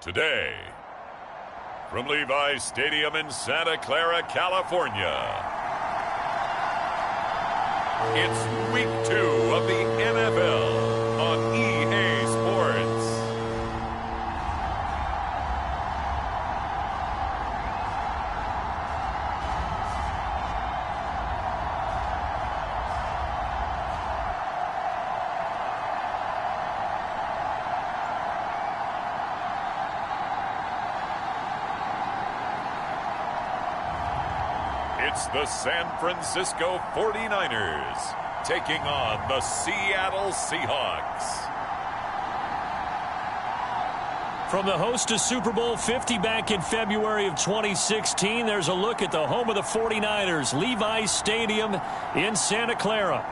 Today, from Levi's Stadium in Santa Clara, California, it's Week 2 of the NFL on EA Sports. It's the San Francisco 49ers taking on the Seattle Seahawks. From the host to Super Bowl 50 back in February of 2016, there's a look at the home of the 49ers, Levi's Stadium in Santa Clara.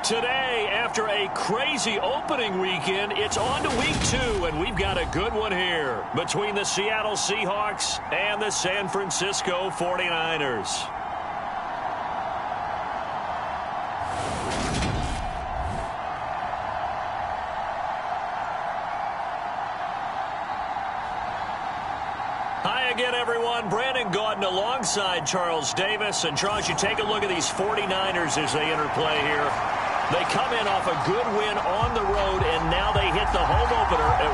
Today, after a crazy opening weekend, it's on to Week 2, and we've got a good one here between the Seattle Seahawks and the San Francisco 49ers. Hi again, everyone. Brandon Gaudin alongside Charles Davis. And, Charles, you take a look at these 49ers as they interplay here. They come in off a good win on the road, and now they hit the home opener at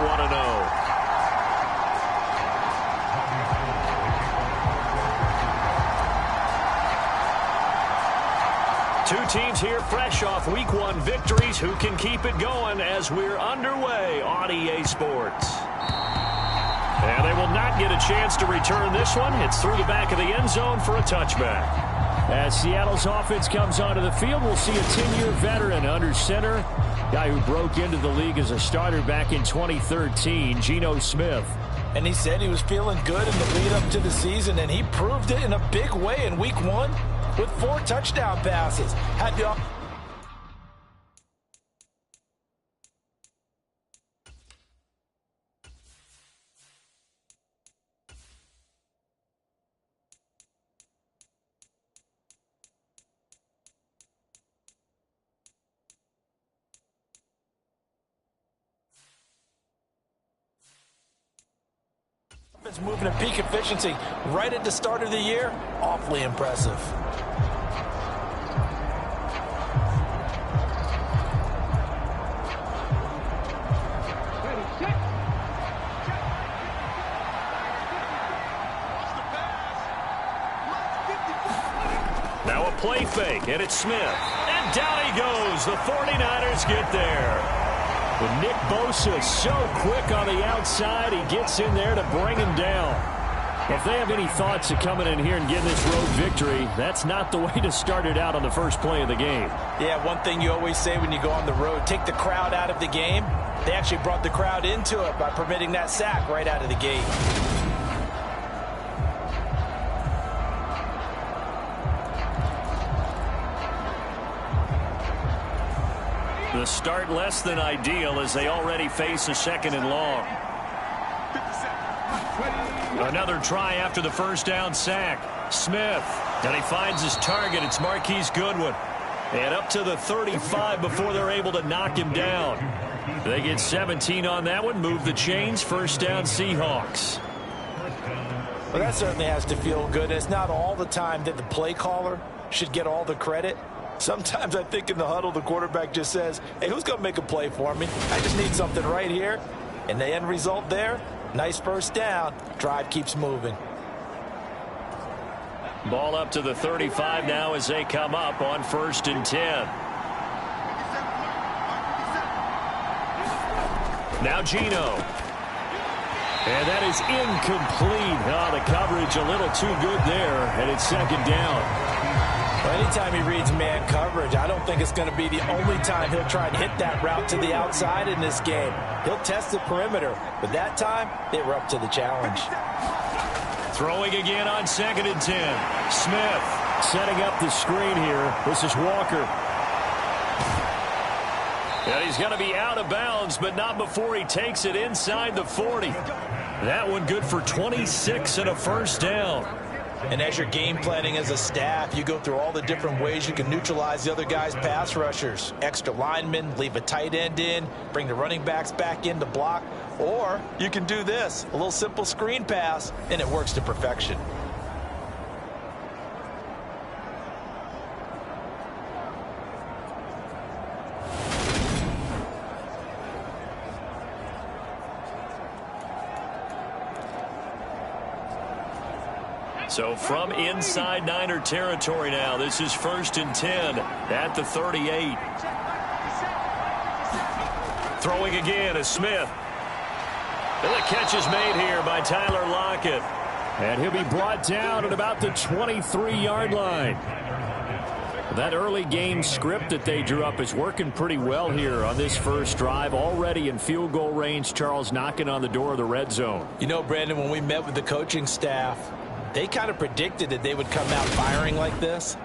1-0. Two teams here fresh off Week 1 victories. Who can keep it going as we're underway on EA Sports? And they will not get a chance to return this one. It's through the back of the end zone for a touchback. As Seattle's offense comes onto the field, we'll see a 10-year veteran under center. Guy who broke into the league as a starter back in 2013, Geno Smith. And he said he was feeling good in the lead up to the season, and he proved it in a big way in Week 1 with 4 touchdown passes. Had the moving at peak efficiency right at the start of the year. Awfully impressive. Now a play fake, and it's Smith. And down he goes. The 49ers get there. But Nick Bosa is so quick on the outside, he gets in there to bring him down. If they have any thoughts of coming in here and getting this road victory, that's not the way to start it out on the first play of the game. Yeah, one thing you always say when you go on the road, take the crowd out of the game. They actually brought the crowd into it by permitting that sack right out of the gate. The start less than ideal as they already face a 2nd and long. Another try after the first down sack. Smith, and he finds his target. It's Marquise Goodwin. And up to the 35 before they're able to knock him down. They get 17 on that one, move the chains, first down Seahawks. Well, that certainly has to feel good. It's not all the time that the play caller should get all the credit. Sometimes I think in the huddle, the quarterback just says, hey, who's going to make a play for me? I just need something right here. And the end result there, nice first down. Drive keeps moving. Ball up to the 35 now as they come up on 1st and 10. Now Geno. And that is incomplete. Oh, the coverage a little too good there, and it's 2nd down. Well, anytime he reads man coverage, I don't think it's going to be the only time he'll try and hit that route to the outside in this game. He'll test the perimeter, but that time they were up to the challenge. Throwing again on 2nd and 10. Smith setting up the screen here. This is Walker. And he's going to be out of bounds, but not before he takes it inside the 40. That one good for 26 and a first down. And as you're game planning as a staff, you go through all the different ways you can neutralize the other guy's pass rushers. Extra linemen, leave a tight end in, bring the running backs back in to block, Or you can do this, a little simple screen pass, and it works to perfection. So from inside Niner territory now, this is 1st and 10 at the 38. Throwing again is Smith. And the catch is made here by Tyler Lockett. And he'll be brought down at about the 23-yard line. That early game script that they drew up is working pretty well here on this first drive. Already in field goal range, Charles knocking on the door of the red zone. You know, Brandon, when we met with the coaching staff, they kind of predicted that they would come out firing like this.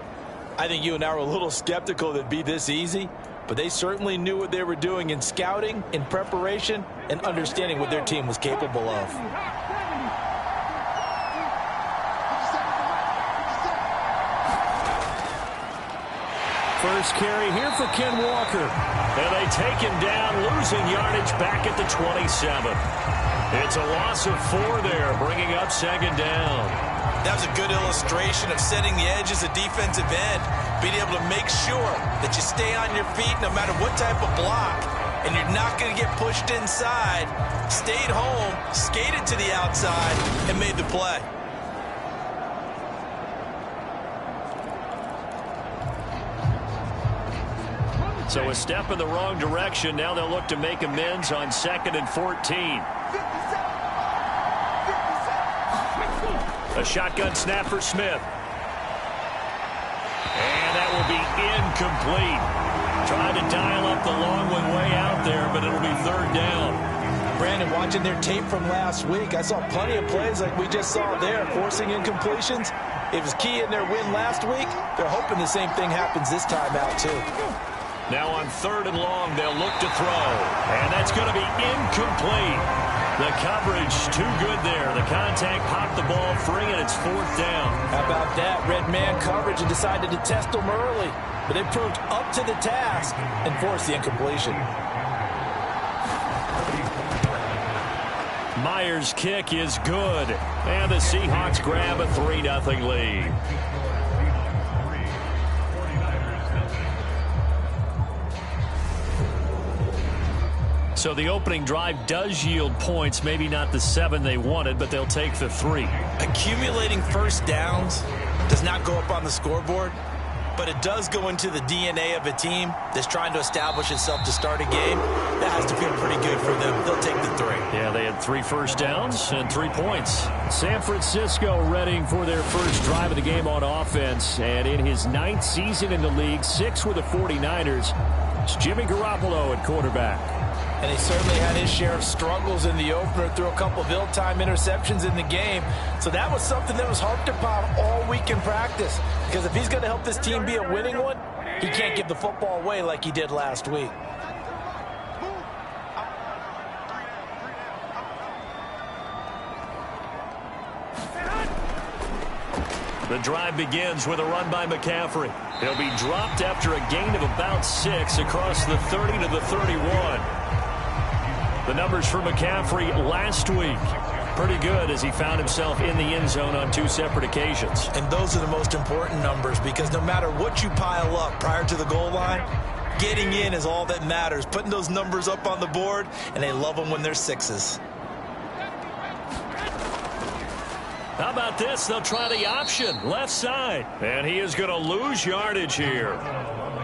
I think you and I were a little skeptical that it'd be this easy, but they certainly knew what they were doing in scouting, in preparation, and understanding what their team was capable of. First carry here for Ken Walker. And they take him down, losing yardage back at the 27. It's a loss of 4 there, bringing up 2nd down. That was a good illustration of setting the edge as a defensive end, being able to make sure that you stay on your feet no matter what type of block, and you're not going to get pushed inside. Stayed home, skated to the outside, and made the play. So a step in the wrong direction. Now they'll look to make amends on 2nd and 14. A shotgun snap for Smith. And that will be incomplete. Trying to dial up the long one way out there, but it'll be 3rd down. Brandon, watching their tape from last week, I saw plenty of plays like we just saw there, forcing incompletions. It was key in their win last week. They're hoping the same thing happens this time out, too. Now on 3rd and long, they'll look to throw. And that's going to be incomplete. The coverage too good there. The contact popped the ball free, and it's 4th down. How about that? Red man coverage and decided to test them early. But they proved up to the task and forced the incompletion. Myers' kick is good. And the Seahawks grab a 3-0 lead. So the opening drive does yield points, maybe not the 7 they wanted, but they'll take the 3. Accumulating first downs does not go up on the scoreboard, but it does go into the DNA of a team that's trying to establish itself to start a game. That has to feel pretty good for them. They'll take the 3. Yeah, they had 3 first downs and 3 points. San Francisco readying for their first drive of the game on offense. And in his 9th season in the league, 6 with the 49ers, it's Jimmy Garoppolo at quarterback. And he certainly had his share of struggles in the opener, threw a couple of ill-timed interceptions in the game. So that was something that was harped upon all week in practice. Because if he's going to help this team be a winning one, he can't give the football away like he did last week. The drive begins with a run by McCaffrey. He'll be dropped after a gain of about 6 across the 30 to the 31. The numbers for McCaffrey last week, pretty good as he found himself in the end zone on 2 separate occasions. And those are the most important numbers because no matter what you pile up prior to the goal line, getting in is all that matters. Putting those numbers up on the board, and they love them when they're 6s. How about this? They'll try the option, left side. And he is going to lose yardage here.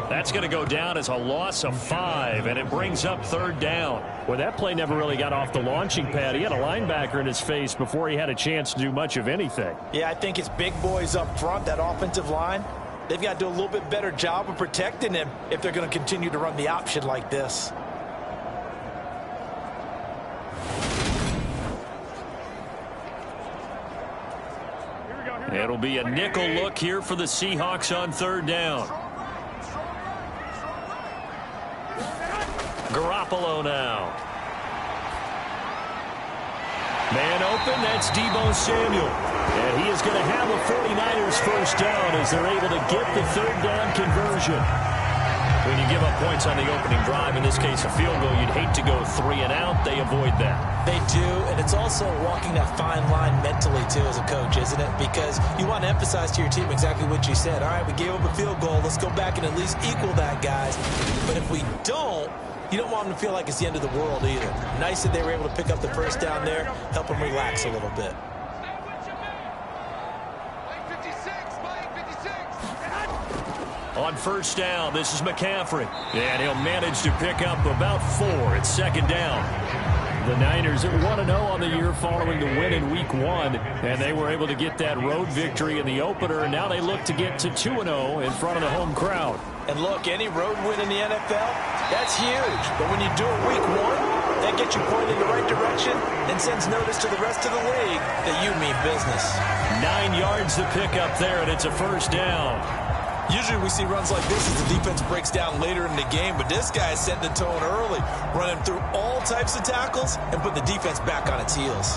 That's going to go down as a loss of 5, and it brings up 3rd down. Well, that play never really got off the launching pad. He had a linebacker in his face before he had a chance to do much of anything. Yeah, I think it's big boys up front, that offensive line. They've got to do a little bit better job of protecting him if they're going to continue to run the option like this. It'll be a nickel look here for the Seahawks on 3rd down. Garoppolo now. Man open, that's Deebo Samuel. And he is going to have a 49ers first down as they're able to get the 3rd down conversion. When you give up points on the opening drive, in this case a field goal, you'd hate to go 3 and out. They avoid that. They do, and it's also walking that fine line mentally, too, as a coach, isn't it? Because you want to emphasize to your team exactly what you said. All right, we gave up a field goal. Let's go back and at least equal that, guys. But if we don't, you don't want them to feel like it's the end of the world either. Nice that they were able to pick up the first down there, help them relax a little bit. On first down, this is McCaffrey. And he'll manage to pick up about 4. It's second down. The Niners are 1-0 on the year following the win in Week 1. And they were able to get that road victory in the opener. And now they look to get to 2-0 in front of the home crowd. And look, any road win in the NFL, that's huge. But when you do it Week 1, that gets you pointed in the right direction and sends notice to the rest of the league that you mean business. 9 yards to pick up there, and it's a first down. Usually we see runs like this as the defense breaks down later in the game, but this guy is setting the tone early, running through all types of tackles and putting the defense back on its heels.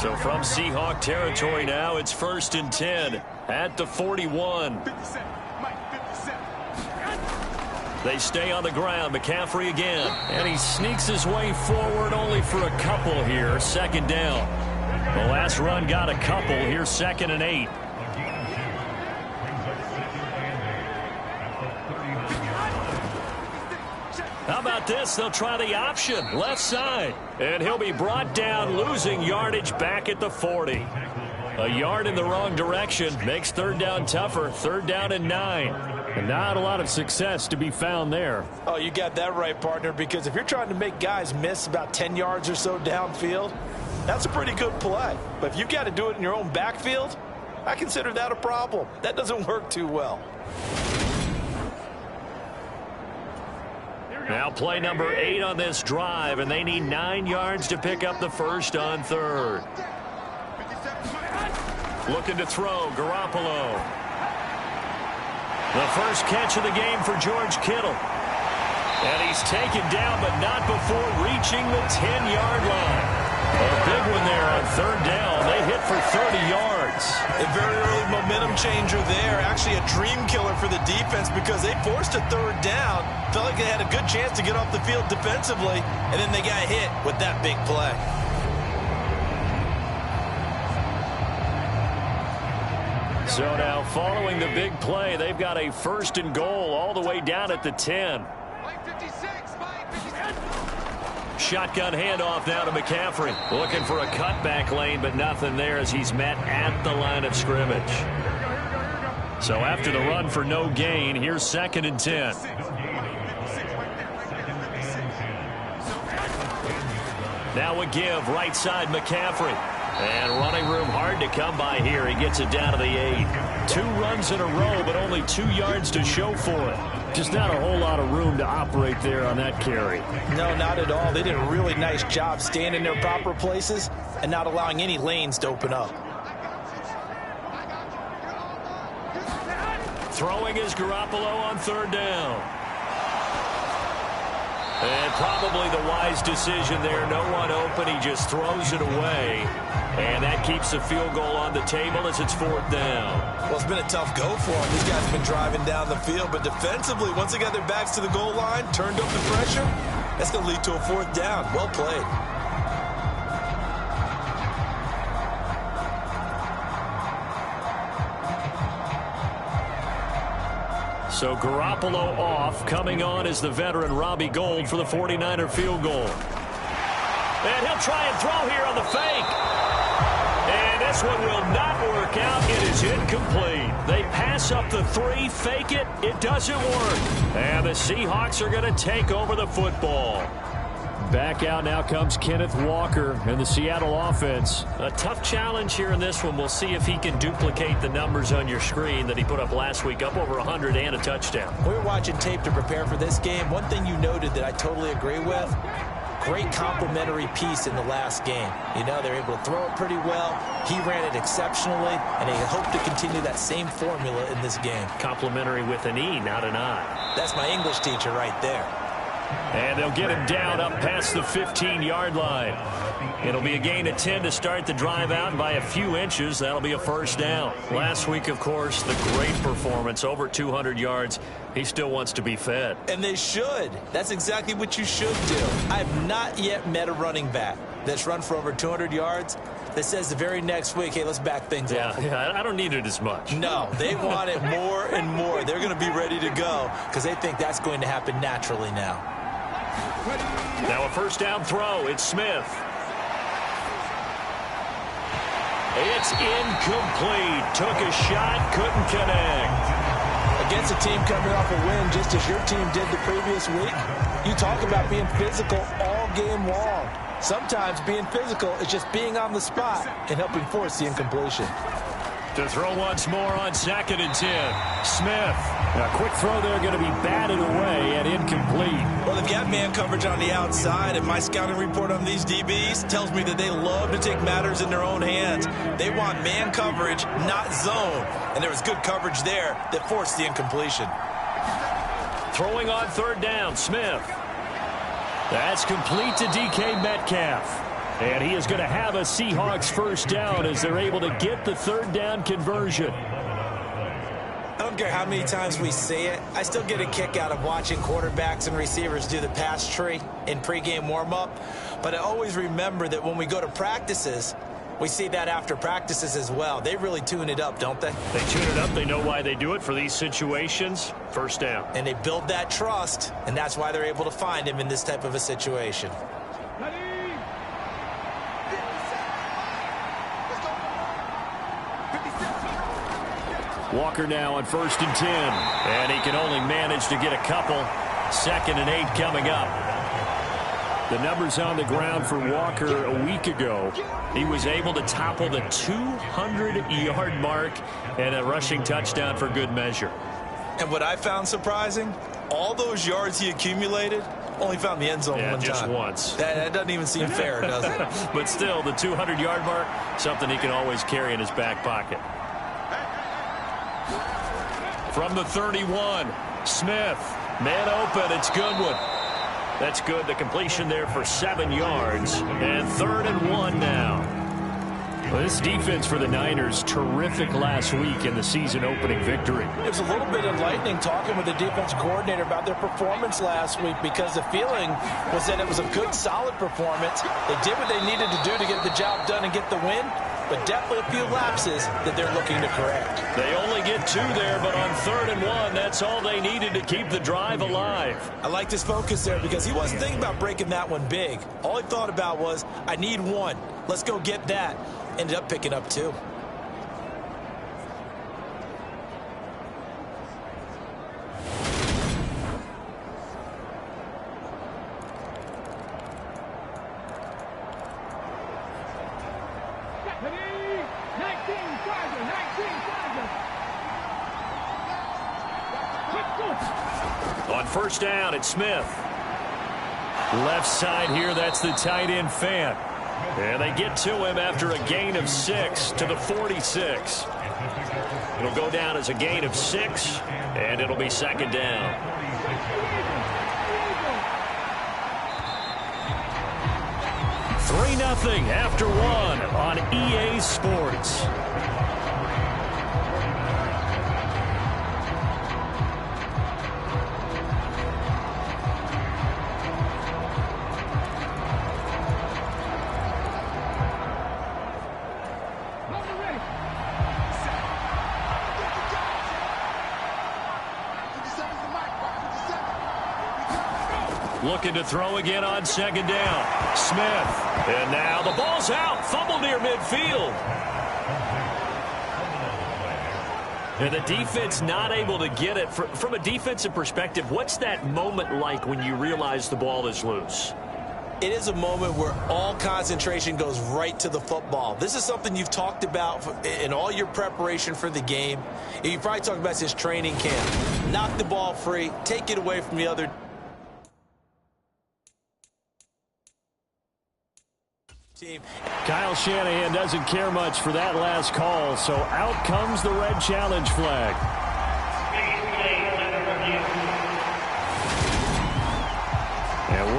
So from Seahawk territory now, it's 1st and 10 at the 41. They stay on the ground. McCaffrey again. And he sneaks his way forward only for a couple here. Second down. The last run got a couple. Here's 2nd and 8. How about this? They'll try the option. Left side. And he'll be brought down, losing yardage back at the 40. A yard in the wrong direction makes third down tougher. 3rd down and 9. And not a lot of success to be found there. Oh, you got that right, partner, because if you're trying to make guys miss about 10 yards or so downfield, that's a pretty good play. But if you've got to do it in your own backfield, I consider that a problem. That doesn't work too well. Now play number 8 on this drive, and they need 9 yards to pick up the first on 3rd. Looking to throw, Garoppolo. The first catch of the game for George Kittle. And he's taken down, but not before reaching the 10-yard line. A big one there on 3rd down. They hit for 30 yards. A very early momentum changer there. Actually a dream killer for the defense because they forced a 3rd down. Felt like they had a good chance to get off the field defensively, and then they got hit with that big play. So now following the big play, they've got a 1st and goal all the way down at the 10. Shotgun handoff now to McCaffrey. Looking for a cutback lane, but nothing there as he's met at the line of scrimmage. So after the run for no gain, here's 2nd and 10. Now a give, right side McCaffrey. And running room hard to come by here. He gets it down to the 8. 2 runs in a row, but only 2 yards to show for it. Just not a whole lot of room to operate there on that carry. No, not at all. They did a really nice job staying in their proper places and not allowing any lanes to open up. Throwing is Garoppolo on 3rd down. And probably the wise decision there. No one open. He just throws it away. And that keeps the field goal on the table as it's 4th down. Well, it's been a tough go for them. These guys have been driving down the field. But defensively, once they got their backs to the goal line, turned up the pressure, that's going to lead to a 4th down. Well played. So Garoppolo off. Coming on is the veteran Robbie Gould for the 49er field goal. And he'll try and throw here on the fake. And this one will not work out. It is incomplete. They pass up the 3, fake it. It doesn't work. And the Seahawks are going to take over the football. Back out now comes Kenneth Walker and the Seattle offense. A tough challenge here in this one. We'll see if he can duplicate the numbers on your screen that he put up last week, up over 100 and a touchdown. We were watching tape to prepare for this game. One thing you noted that I totally agree with, great complementary piece in the last game. You know, they're able to throw it pretty well. He ran it exceptionally, and they hope to continue that same formula in this game. Complementary with an E, not an I. That's my English teacher right there. And they'll get him down up past the 15-yard line. It'll be a gain of 10 to start the drive out, and by a few inches, that'll be a first down. Last week, of course, the great performance, over 200 yards. He still wants to be fed. And they should. That's exactly what you should do. I have not yet met a running back that's run for over 200 yards that says the very next week, hey, let's back things up. Yeah, I don't need it as much. No, they want it more and more. They're going to be ready to go because they think that's going to happen naturally now. Now a first down throw. It's Smith. It's incomplete. Took a shot, couldn't connect. Against a team coming off a win just as your team did the previous week, you talk about being physical all game long. Sometimes being physical is just being on the spot and helping force the incompletion. To throw once more on 2nd and 10. Smith. A quick throw there, going to be batted away and incomplete. Well, they've got man coverage on the outside, and my scouting report on these DBs tells me that they love to take matters in their own hands. They want man coverage, not zone. And there was good coverage there that forced the incompletion. Throwing on 3rd down, Smith. That's complete to DK Metcalf. And he is going to have a Seahawks first down as they're able to get the 3rd down conversion. I don't care how many times we say it, I still get a kick out of watching quarterbacks and receivers do the pass tree in pregame warm-up. But I always remember that when we go to practices, we see that after practices as well. They really tune it up, don't they? They tune it up. They know why they do it for these situations. First down. And they build that trust, and that's why they're able to find him in this type of a situation. Walker now on 1st and 10. And he can only manage to get a couple. 2nd and 8 coming up. The numbers on the ground for Walker a week ago. He was able to topple the 200-yard mark and a rushing touchdown for good measure. And what I found surprising, all those yards he accumulated, only found the end zone one time. Just once. That doesn't even seem fair, does it? But still, the 200-yard mark, something he can always carry in his back pocket. From the 31, Smith. Man open, it's Goodwin. That's good. The completion there for 7 yards. And 3rd and 1 now. Well, this defense for the Niners, terrific last week in the season-opening victory. It was a little bit enlightening talking with the defense coordinator about their performance last week because the feeling was that it was a good, solid performance. They did what they needed to do to get the job done and get the win, but definitely a few lapses that they're looking to correct. They only get 2 there, but on 3rd and 1, that's all they needed to keep the drive alive. I liked his focus there because he wasn't thinking about breaking that one big. All he thought about was, I need 1. Let's go get that. Ended up picking up 2. On 1st down, it's Smith. Left side here, that's the tight end Fant. And they get to him after a gain of 6 to the 46. It'll go down as a gain of 6, and it'll be 2nd down. Three 3-0 after 1 on EA Sports. Looking to throw again on 2nd down. Smith. And now the ball's out. Fumble near midfield. And the defense not able to get it. From a defensive perspective, what's that moment like when you realize the ball is loose? It is a moment where all concentration goes right to the football. This is something you've talked about in all your preparation for the game. You probably talked about this training camp. Knock the ball free. Take it away from the other team. Kyle Shanahan doesn't care much for that last call, so out comes the red challenge flag.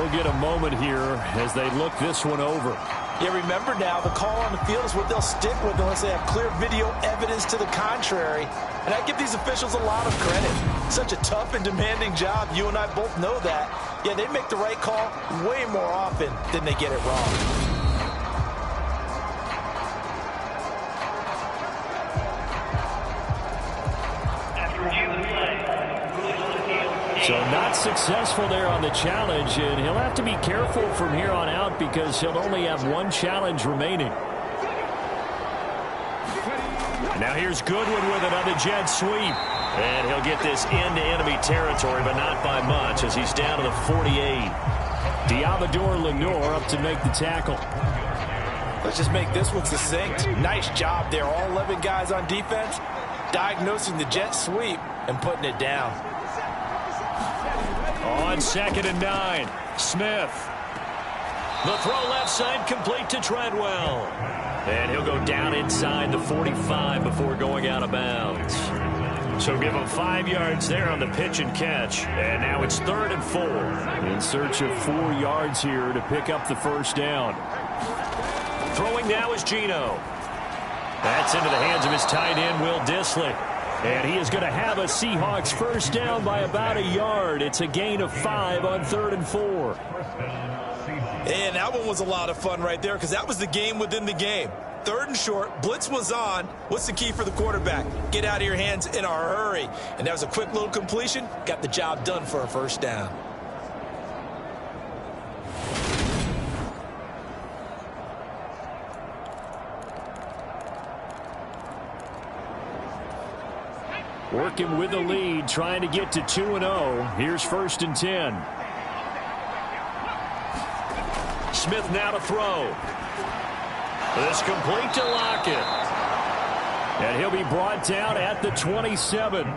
will get a moment here as they look this one over. Yeah, remember now, the call on the field is what they'll stick with unless they have clear video evidence to the contrary. And I give these officials a lot of credit. Such a tough and demanding job. You and I both know that. Yeah, they make the right call way more often than they get it wrong. So not successful there on the challenge, and he'll have to be careful from here on out because he'll only have one challenge remaining. Now here's Goodwin with another jet sweep. And he'll get this into enemy territory, but not by much as he's down to the 48. Diabador Lenore up to make the tackle. Let's just make this one succinct. Nice job there. All 11 guys on defense diagnosing the jet sweep and putting it down. On 2nd and 9, Smith. The throw left side complete to Treadwell. And he'll go down inside the 45 before going out of bounds. So give him 5 yards there on the pitch and catch. And now it's 3rd and 4. In search of 4 yards here to pick up the first down. Throwing now is Geno. That's into the hands of his tight end, Will Dissly. And he is going to have a Seahawks first down by about a yard. It's a gain of 5 on 3rd and 4. And that one was a lot of fun right there because that was the game within the game. 3rd and short, blitz was on. What's the key for the quarterback? Get out of your hands in a hurry. And that was a quick little completion. Got the job done for a first down. Working with the lead, trying to get to 2-0. Here's 1st and 10. Smith now to throw. This complete to Lockett. And he'll be brought down at the 27.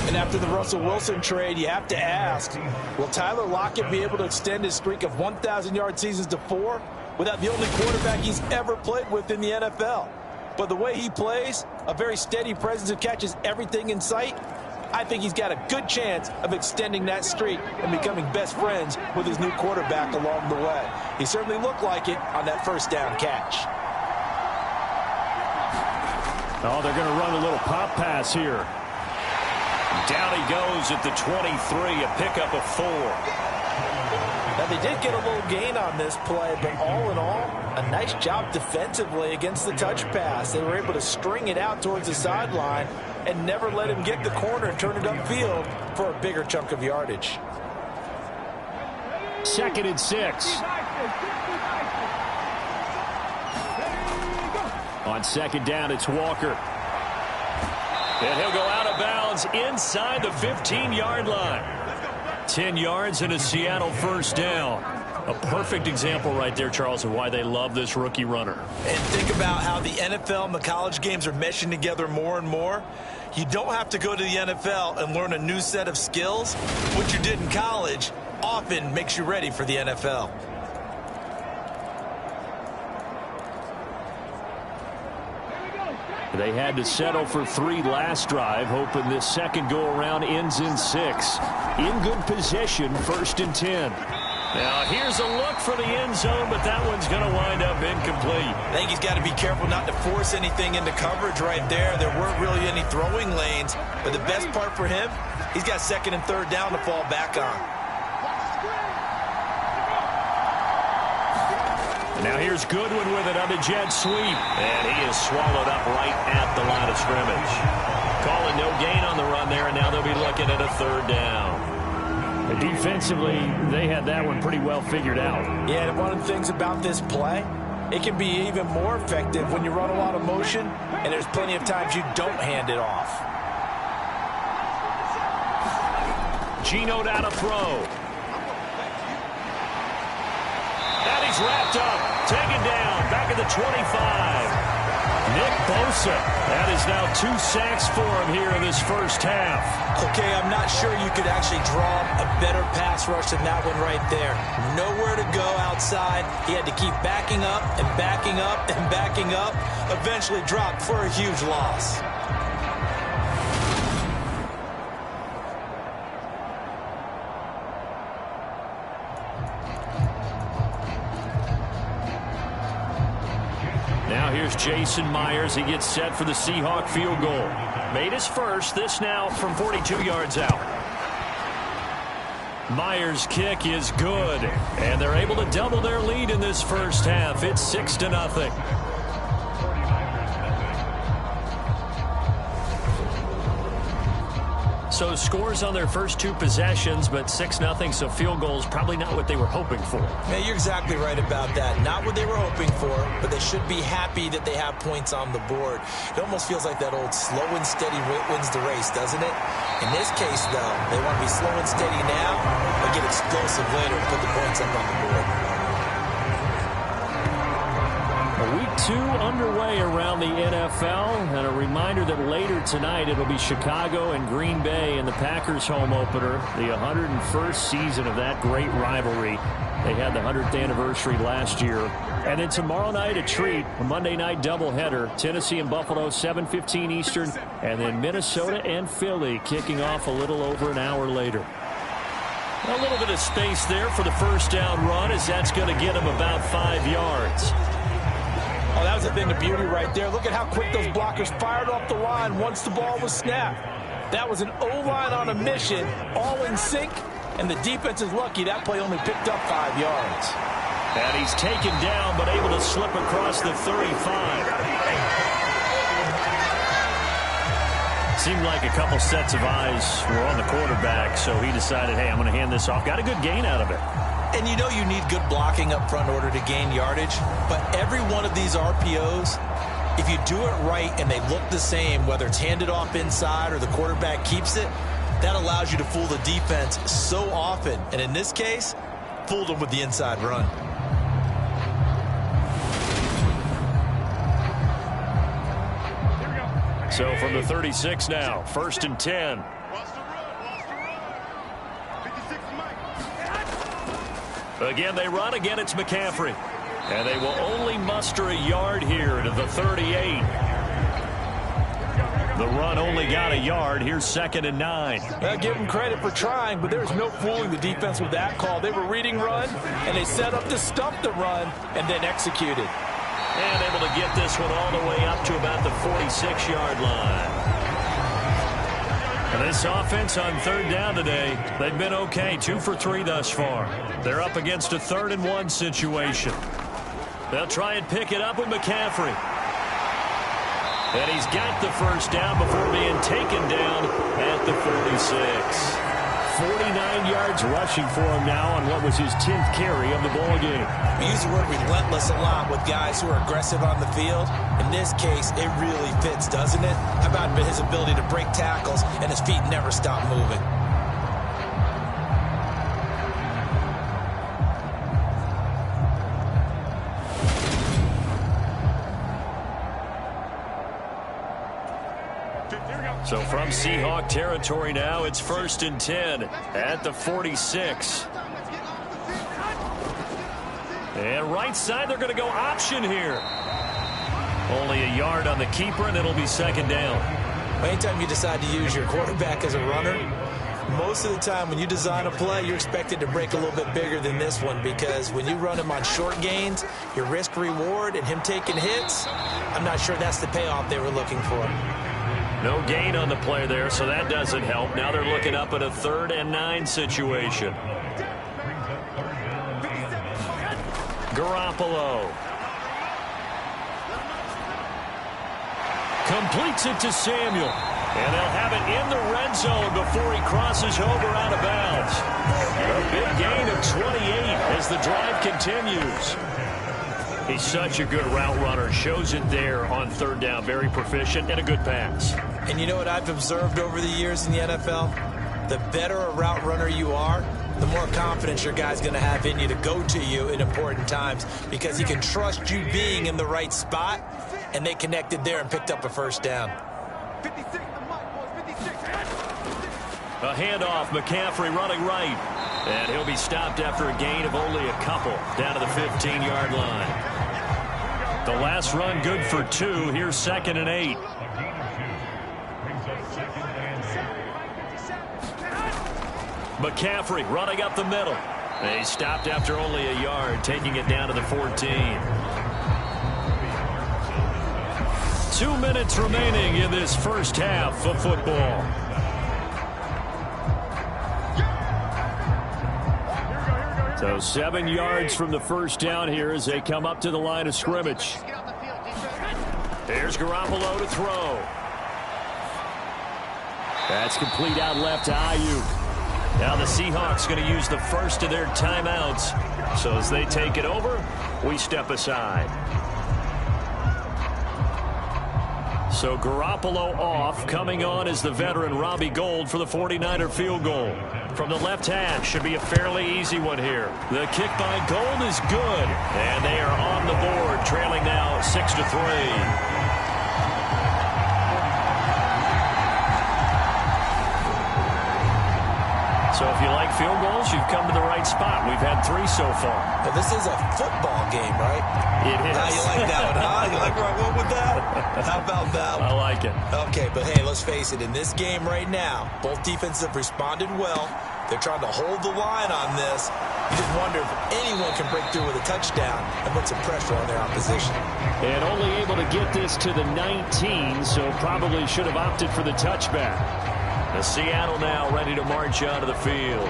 And after the Russell Wilson trade, you have to ask, will Tyler Lockett be able to extend his streak of 1,000-yard seasons to 4 without the only quarterback he's ever played with in the NFL? But the way he plays, a very steady presence who catches everything in sight, I think he's got a good chance of extending that streak and becoming best friends with his new quarterback along the way. He certainly looked like it on that first down catch. Oh, they're going to run a little pop pass here. Down he goes at the 23, a pickup of 4. Now, they did get a little gain on this play, but all in all, a nice job defensively against the touch pass. They were able to string it out towards the sideline and never let him get the corner and turn it upfield for a bigger chunk of yardage. 2nd and 6. On 2nd down, it's Walker. And he'll go out of bounds inside the 15-yard line. 10 yards and a Seattle first down. A perfect example right there, Charles, of why they love this rookie runner. And think about how the NFL and the college games are meshing together more and more. You don't have to go to the NFL and learn a new set of skills. What you did in college often makes you ready for the NFL. They had to settle for 3 last drive, hoping this second go-around ends in 6. In good position, 1st and 10. Now, here's a look for the end zone, but that one's going to wind up incomplete. I think he's got to be careful not to force anything into coverage right there. There weren't really any throwing lanes, but the best part for him, he's got 2nd and 3rd down to fall back on. Now here's Goodwin with another jet sweep. And he is swallowed up right at the line of scrimmage. Calling no gain on the run there, and now they'll be looking at a 3rd down. Defensively, they had that one pretty well figured out. Yeah, and one of the things about this play, it can be even more effective when you run a lot of motion, and there's plenty of times you don't hand it off. Geno down to throw. And he's wrapped up, taken down, back at the 25. Nick Bosa, that is now 2 sacks for him here in this first half. Okay, I'm not sure you could actually draw a better pass rush than that one right there. Nowhere to go outside. He had to keep backing up and backing up and backing up. Eventually dropped for a huge loss. Now here's Jason Myers. He gets set for the Seahawk field goal. Made his first. This now from 42 yards out. Myers' kick is good. And they're able to double their lead in this first half. It's 6-0. So scores on their first two possessions, but 6-0, so field goals probably not what they were hoping for. Yeah, you're exactly right about that. Not what they were hoping for, but they should be happy that they have points on the board. It almost feels like that old slow and steady wins the race, doesn't it? In this case, though, they want to be slow and steady now, but get explosive later and put the points up on the board. Week 2 underway around the NFL, and a reminder that later tonight it'll be Chicago and Green Bay in the Packers home opener, the 101st season of that great rivalry. They had the 100th anniversary last year. And then tomorrow night a treat, a Monday night doubleheader, Tennessee and Buffalo, 7:15 Eastern, and then Minnesota and Philly kicking off a little over an hour later. A little bit of space there for the first down run, as that's going to get them about 5 yards. Oh, that was a thing of beauty right there. Look at how quick those blockers fired off the line once the ball was snapped. That was an O-line on a mission, all in sync, and the defense is lucky that play only picked up 5 yards. And he's taken down, but able to slip across the 35. Seemed like a couple sets of eyes were on the quarterback, so he decided, hey, I'm going to hand this off. Got a good gain out of it. And you know you need good blocking up front in order to gain yardage, but every one of these RPOs, if you do it right and they look the same, whether it's handed off inside or the quarterback keeps it, that allows you to fool the defense so often. And in this case, fooled them with the inside run. So from the 36 now, 1st and 10. Again, they run. Again, it's McCaffrey. And they will only muster a yard here to the 38. The run only got a yard. Here's 2nd and 9. I'll give them credit for trying, but there's no fooling the defense with that call. They were reading run, and they set up to stuff the run and then executed. And able to get this one all the way up to about the 46-yard line. And this offense on 3rd down today, they've been okay. 2 for 3 thus far. They're up against a 3rd and 1 situation. They'll try and pick it up with McCaffrey. And he's got the first down before being taken down at the 46. 49 yards rushing for him now on what was his 10th carry of the ball game. We use the word relentless a lot with guys who are aggressive on the field. In this case, it really fits, doesn't it? How about his ability to break tackles and his feet never stop moving? So from Seahawk territory now, it's 1st and 10 at the 46. And right side, they're going to go option here. Only a yard on the keeper, and it'll be 2nd down. Anytime you decide to use your quarterback as a runner, most of the time when you design a play, you're expected to break a little bit bigger than this one, because when you run him on short gains, your risk-reward and him taking hits, I'm not sure that's the payoff they were looking for. No gain on the play there, so that doesn't help. Now they're looking up at a 3rd and 9 situation. Garoppolo completes it to Samuel. And they'll have it in the red zone before he crosses over out of bounds. A big gain of 28 as the drive continues. He's such a good route runner. Shows it there on 3rd down. Very proficient and a good pass. And you know what I've observed over the years in the NFL? The better a route runner you are, the more confidence your guy's going to have in you to go to you in important times, because he can trust you being in the right spot, and they connected there and picked up a 1st down. A handoff, McCaffrey running right. And he'll be stopped after a gain of only a couple down to the 15-yard line. The last run good for 2. Here's 2nd and 8. McCaffrey running up the middle. They stopped after only a yard, taking it down to the 14. 2 minutes remaining in this first half of football. So 7 yards from the first down here as they come up to the line of scrimmage. Here's Garoppolo to throw. That's complete out left to Ayuk. Now the Seahawks going to use the first of their timeouts. So as they take it over, we step aside. So Garoppolo off. Coming on is the veteran Robbie Gould for the 49er field goal. From the left hash, should be a fairly easy one here. The kick by Gould is good. And they are on the board, trailing now 6-3. So if you like field goals, you've come to the right spot. We've had 3 so far. Well, this is a football game, right? It is. How you like that one, huh? You like where I went with that? How about that one? I like it. Okay, but hey, let's face it. In this game right now, both defenses have responded well. They're trying to hold the line on this. You just wonder if anyone can break through with a touchdown and put some pressure on their opposition. And only able to get this to the 19, so probably should have opted for the touchback. The Seattle now ready to march onto the field.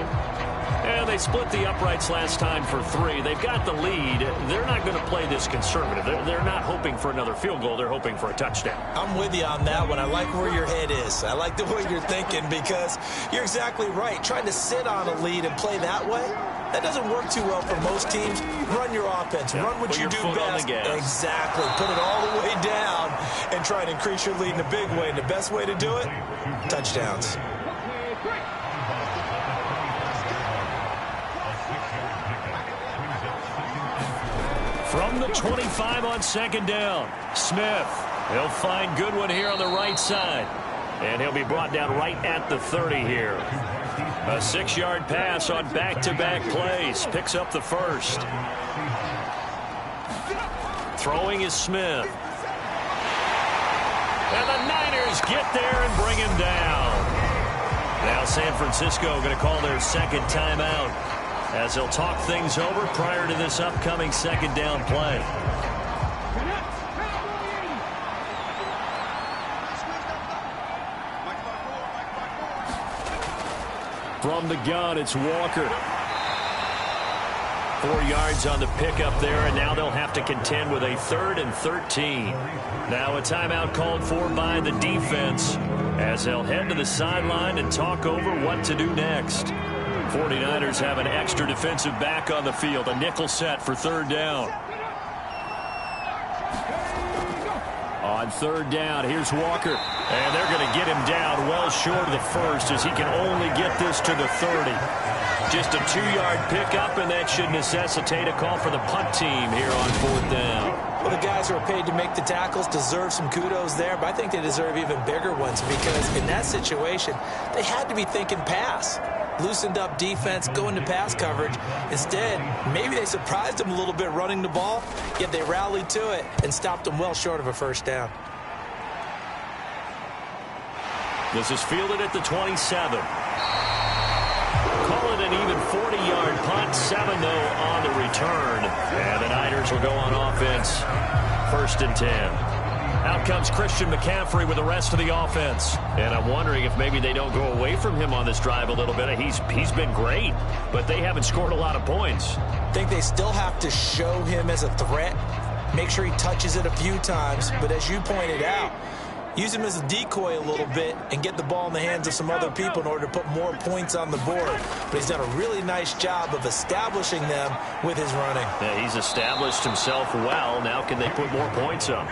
And they split the uprights last time for 3. They've got the lead. They're not going to play this conservative. They're not hoping for another field goal. They're hoping for a touchdown. I'm with you on that one. I like where your head is. I like the way you're thinking because you're exactly right. Trying to sit on a lead and play that way, that doesn't work too well for most teams. Run your offense. Yeah, run what you do best. Exactly. Put it all the way down and try and increase your lead in a big way. And the best way to do it, touchdowns. From the 25 on second down, Smith. He'll find Goodwin here on the right side. And he'll be brought down right at the 30 here. A 6-yard pass on back-to-back plays. Picks up the first. Throwing is Smith. And the Niners get there and bring him down. Now San Francisco going to call their second timeout as they'll talk things over prior to this upcoming second down play. From the gun, it's Walker. 4 yards on the pickup there, and now they'll have to contend with a 3rd and 13. Now a timeout called for by the defense as they'll head to the sideline and talk over what to do next. 49ers have an extra defensive back on the field, a nickel set for 3rd down. On 3rd down, here's Walker. And they're going to get him down well short of the first as he can only get this to the 30. Just a 2-yard pickup, and that should necessitate a call for the punt team here on 4th down. Well, the guys who are paid to make the tackles deserve some kudos there, but I think they deserve even bigger ones because in that situation, they had to be thinking pass. Loosened up defense, going to pass coverage. Instead, maybe they surprised them a little bit running the ball, yet they rallied to it and stopped them well short of a first down. This is fielded at the 27. Call it an even 40-yard punt, 7-0 on the return. And the Niners will go on offense, 1st and 10. Out comes Christian McCaffrey with the rest of the offense. And I'm wondering if maybe they don't go away from him on this drive a little bit. He's been great, but they haven't scored a lot of points. I think they still have to show him as a threat. Make sure he touches it a few times. But as you pointed out, use him as a decoy a little bit and get the ball in the hands of some other people in order to put more points on the board. But he's done a really nice job of establishing them with his running. Yeah, he's established himself well. Now can they put more points up?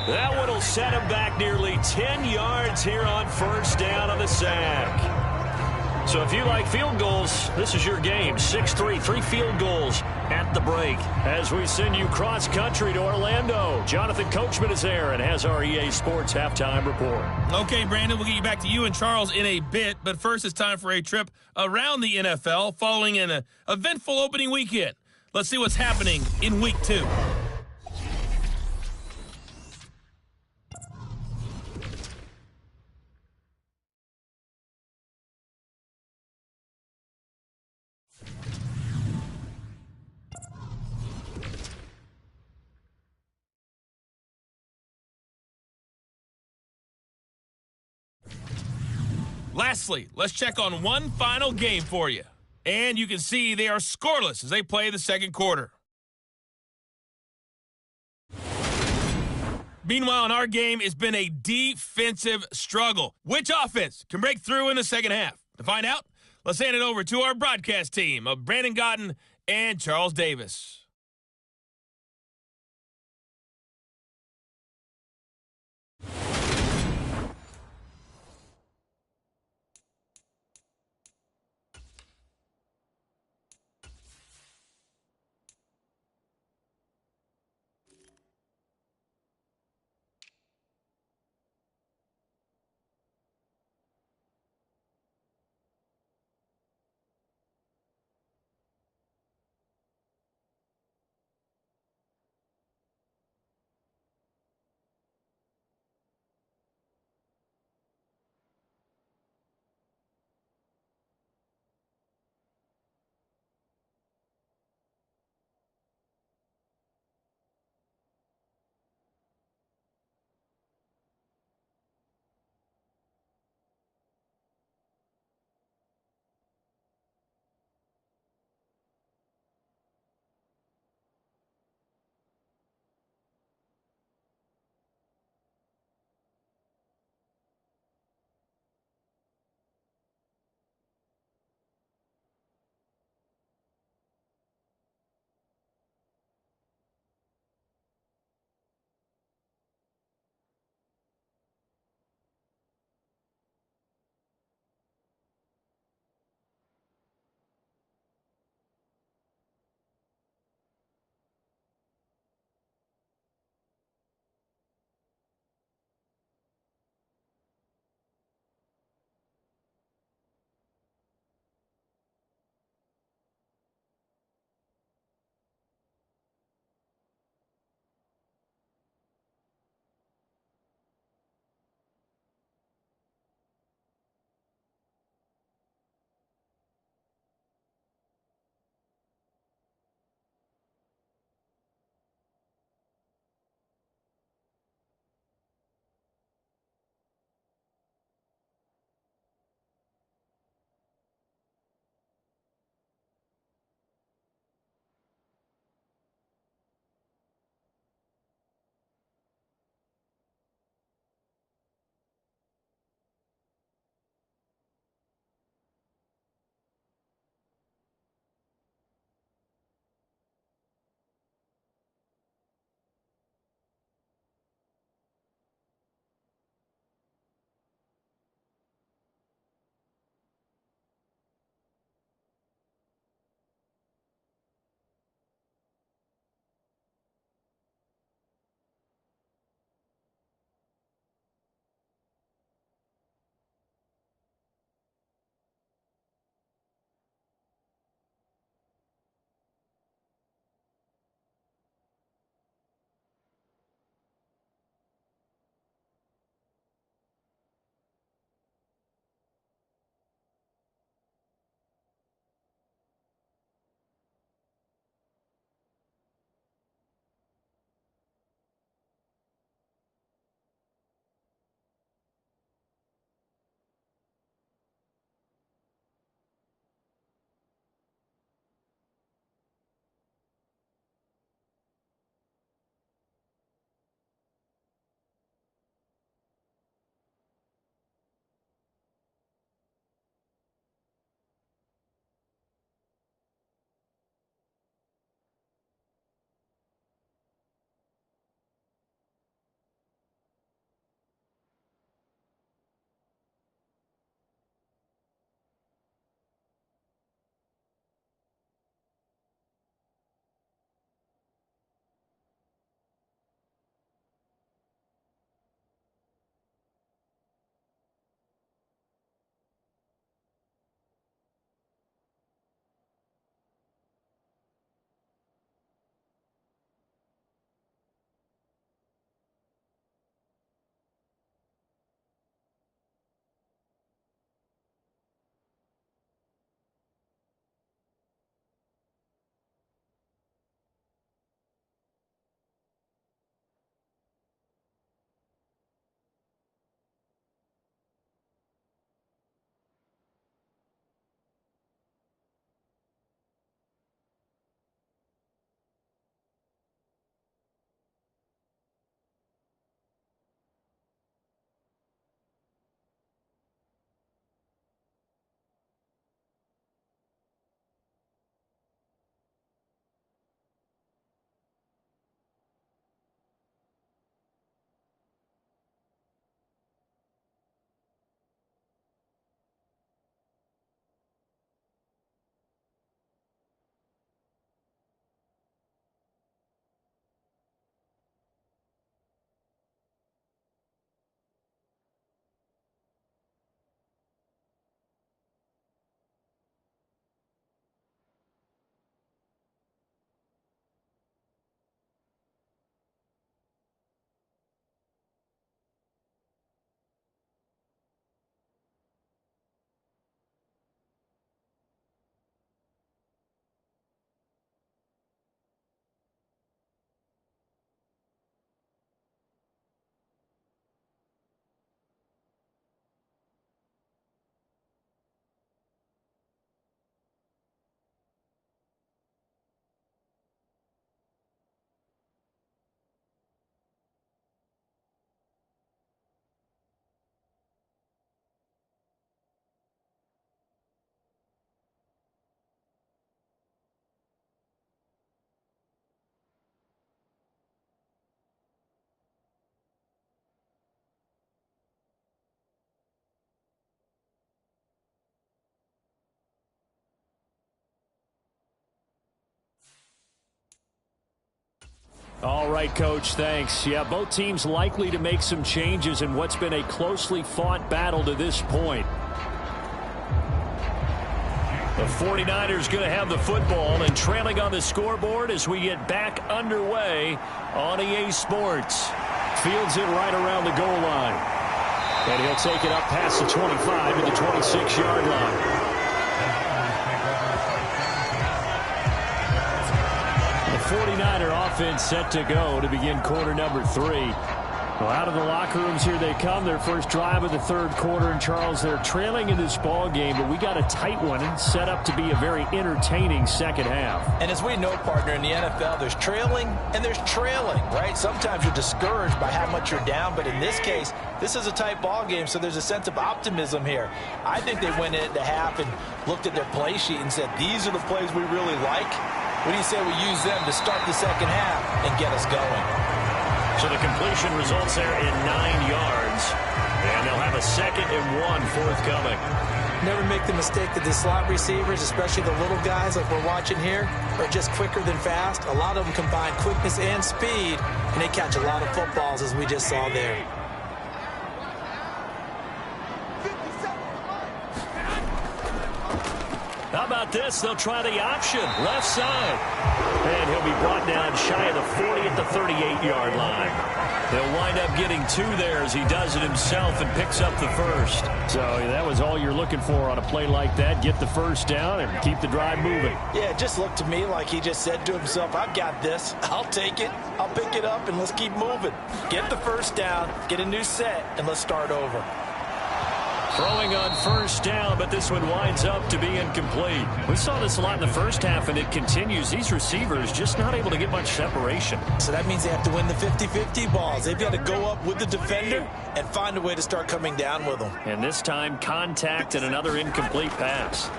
That one will set him back nearly 10 yards here on 1st down on the sack. So if you like field goals, this is your game. 6-3, 3 field goals at the break. As we send you cross-country to Orlando, Jonathan Coachman is there and has our EA Sports halftime report. Okay, Brandon, we'll get you back to you and Charles in a bit, but first it's time for a trip around the NFL following an eventful opening weekend. Let's see what's happening in Week 2. Lastly, let's check on one final game for you. And you can see they are scoreless as they play the second quarter. Meanwhile, in our game, it's been a defensive struggle. Which offense can break through in the second half? To find out, let's hand it over to our broadcast team of Brandon Gotten and Charles Davis. All right, Coach, thanks. Yeah, both teams likely to make some changes in what's been a closely fought battle to this point. The 49ers going to have the football and trailing on the scoreboard as we get back underway on EA Sports. Fields it right around the goal line. And he'll take it up past the 25 to the 26-yard line. The 49er offense set to go to begin quarter number 3. Well, out of the locker rooms here they come. Their first drive of the third quarter. And, Charles, they're trailing in this ball game, but we got a tight one set up to be a very entertaining second half. And as we know, partner, in the NFL, there's trailing and there's trailing, right? Sometimes you're discouraged by how much you're down, but in this case, this is a tight ball game, so there's a sense of optimism here. I think they went into half and looked at their play sheet and said, these are the plays we really like. What do you say we use them to start the second half and get us going? So the completion results there in 9 yards. And they'll have a 2nd and 1 forthcoming. Never make the mistake that the slot receivers, especially the little guys like we're watching here, are just quicker than fast. A lot of them combine quickness and speed, and they catch a lot of footballs, as we just saw there. How about this? They'll try the option. Left side. And he'll be brought down shy of the 40 at the 38-yard line. He'll wind up getting 2 there as he does it himself and picks up the first. So that was all you're looking for on a play like that. Get the first down and keep the drive moving. Yeah, it just looked to me like he just said to himself, I've got this. I'll take it. I'll pick it up, and let's keep moving. Get the first down, get a new set, and let's start over. Throwing on first down, but this one winds up to be incomplete. We saw this a lot in the first half, and it continues. These receivers just not able to get much separation. So that means they have to win the 50-50 balls. They've got to go up with the defender and find a way to start coming down with them. And this time, contact and another incomplete pass.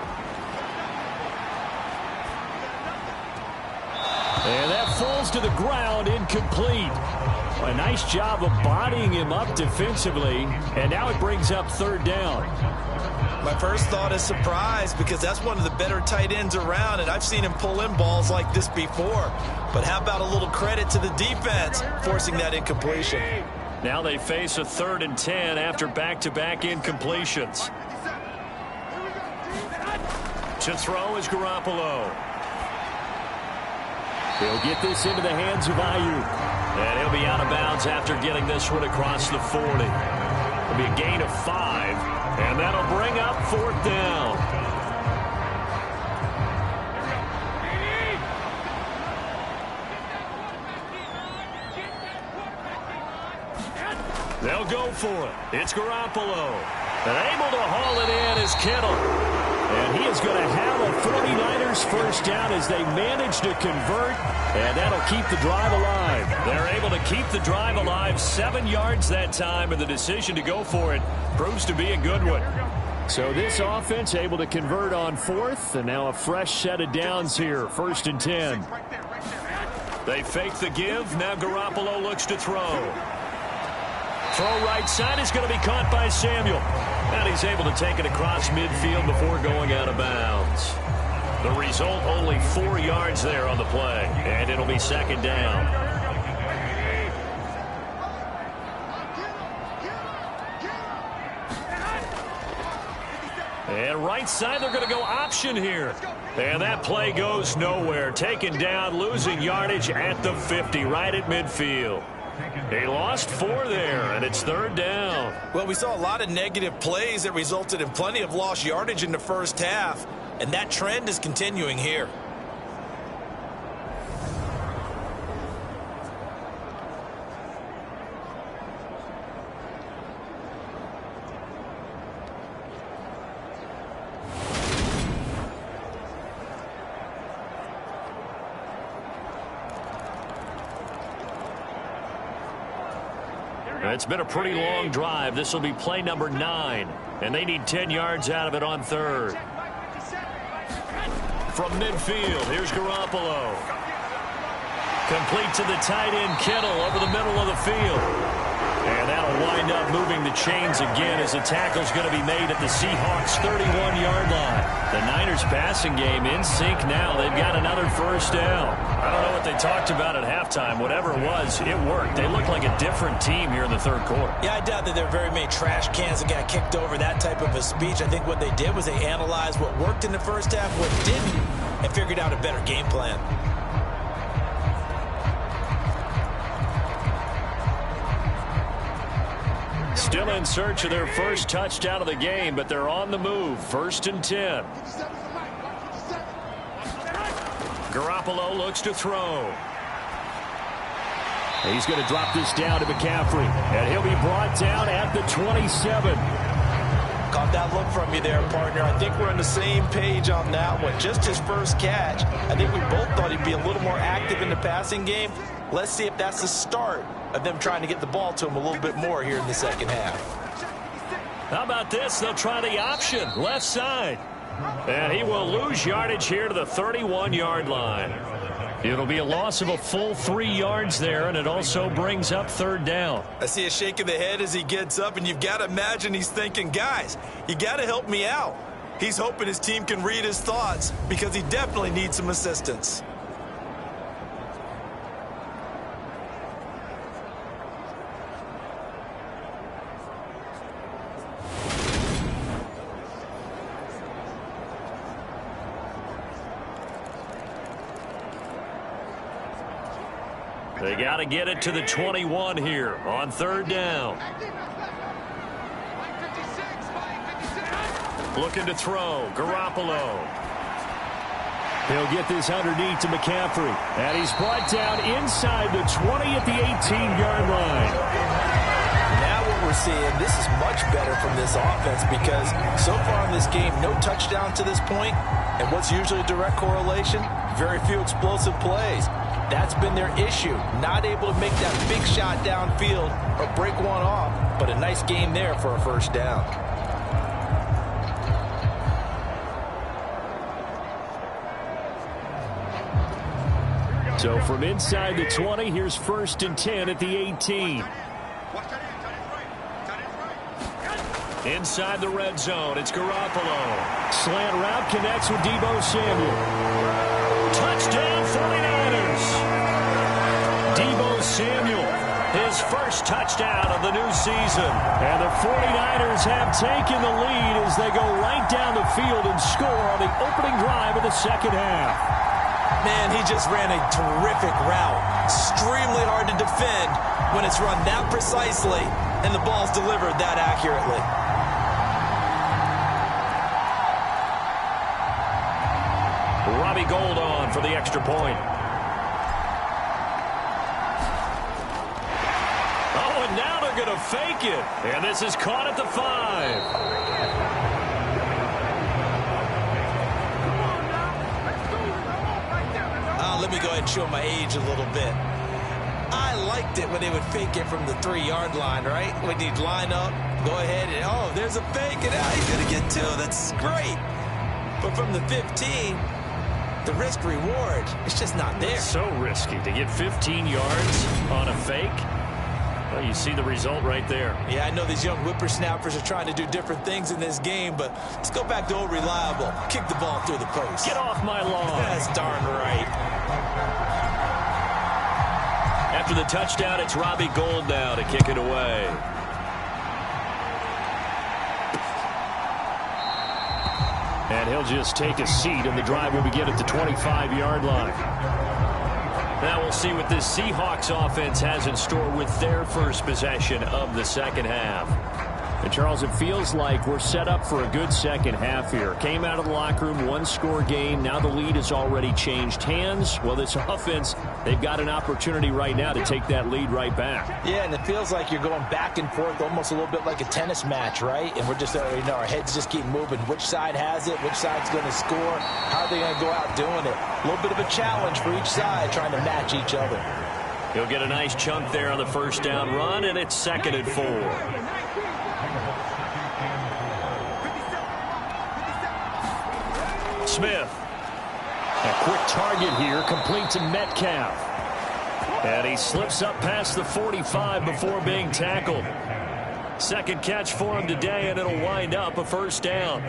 And that falls to the ground, incomplete. A nice job of bodying him up defensively, and now it brings up third down. My first thought is surprise, because that's one of the better tight ends around, and I've seen him pull in balls like this before. But how about a little credit to the defense forcing that incompletion? Now they face a 3rd and 10 after back-to-back incompletions. To throw is Garoppolo. He'll get this into the hands of Ayuk. And he'll be out of bounds after getting this one across the 40. It'll be a gain of 5, and that'll bring up 4th down. They'll go for it. It's Garoppolo. And able to haul it in is Kittle. And he is going to have a 49ers first down as they manage to convert, and that'll keep the drive alive. They're able to keep the drive alive, 7 yards that time, and the decision to go for it proves to be a good one. So this offense able to convert on 4th, and now a fresh set of downs here, 1st and 10. They fake the give. Now Garoppolo looks to throw. Throw right side is going to be caught by Samuel. And he's able to take it across midfield before going out of bounds. The result, only 4 yards there on the play. And it'll be 2nd down. And right side, they're going to go option here. And that play goes nowhere. Taken down, losing yardage at the 50, right at midfield. They lost 4 there, and it's 3rd down. Well, we saw a lot of negative plays that resulted in plenty of lost yardage in the first half, and that trend is continuing here. It's been a pretty long drive. This will be play number 9, and they need 10 yards out of it on 3rd. From midfield, here's Garoppolo. Complete to the tight end, Kittle, over the middle of the field. And that'll wind up moving the chains again as the tackle's going to be made at the Seahawks' 31-yard line. The Niners passing game in sync now. They've got another first down. I don't know what what they talked about at halftime. Whatever it was, it worked. They looked like a different team here in the third quarter. Yeah, I doubt that there are very many trash cans that got kicked over, that type of a speech. I think what they did was they analyzed what worked in the first half, what didn't, and figured out a better game plan. Still in search of their first touchdown of the game, but they're on the move. 1st and 10. Garoppolo looks to throw. He's going to drop this down to McCaffrey, and he'll be brought down at the 27. Caught that look from you there, partner. I think we're on the same page on that one. Just his first catch. I think we both thought he'd be a little more active in the passing game. Let's see if that's the start of them trying to get the ball to him a little bit more here in the second half. How about this? They'll try the option, left side. And he will lose yardage here to the 31-yard line. It'll be a loss of a full 3 yards there, and it also brings up 3rd down. I see a shake of the head as he gets up, and you've got to imagine he's thinking, guys, you got to help me out. He's hoping his team can read his thoughts because he definitely needs some assistance. They got to get it to the 21 here on 3rd down. Looking to throw. Garoppolo. He'll get this underneath to McCaffrey. And he's brought down inside the 20 at the 18-yard line. Now what we're seeing, this is much better from this offense because so far in this game, no touchdown to this point. And what's usually a direct correlation? Very few explosive plays. That's been their issue. Not able to make that big shot downfield or break one off, but a nice game there for a 1st down. So from inside the 20, here's 1st and 10 at the 18. Inside the red zone, it's Garoppolo. Slant route connects with Deebo Samuel. Touchdown 49ers. Deebo Samuel, his first touchdown of the new season. And the 49ers have taken the lead as they go right down the field and score on the opening drive of the second half. Man, he just ran a terrific route. Extremely hard to defend when it's run that precisely and the ball's delivered that accurately. Robbie Gould on for the extra point. Oh, and now they're going to fake it. And this is caught at the 5. Let me go ahead and show my age a little bit. I liked it when they would fake it from the 3-yard line, right? When you'd line up, go ahead and, oh, there's a fake, and now he's going to get 2. That's great. But from the 15, the risk-reward, it's just not there. It's so risky to get 15 yards on a fake. Well, you see the result right there. Yeah, I know these young whippersnappers are trying to do different things in this game, but let's go back to old reliable. Kick the ball through the post. Get off my lawn. That's darn right. After the touchdown, it's Robbie Gould now to kick it away. And he'll just take a seat, and the drive will begin at the 25-yard line. Now we'll see what this Seahawks offense has in store with their first possession of the second half. And Charles, it feels like we're set up for a good second half here. Came out of the locker room, 1-score game. Now the lead has already changed hands. Well, this offense, they've got an opportunity right now to take that lead right back. Yeah, and it feels like you're going back and forth almost a little bit like a tennis match, right? And we're just, our heads just keep moving. Which side has it? Which side's going to score? How are they going to go out doing it? A little bit of a challenge for each side trying to match each other. He'll get a nice chunk there on the first down run, and it's 2nd and 4. Smith. A quick target here, complete to Metcalf. And he slips up past the 45 before being tackled. Second catch for him today, and it'll wind up a first down.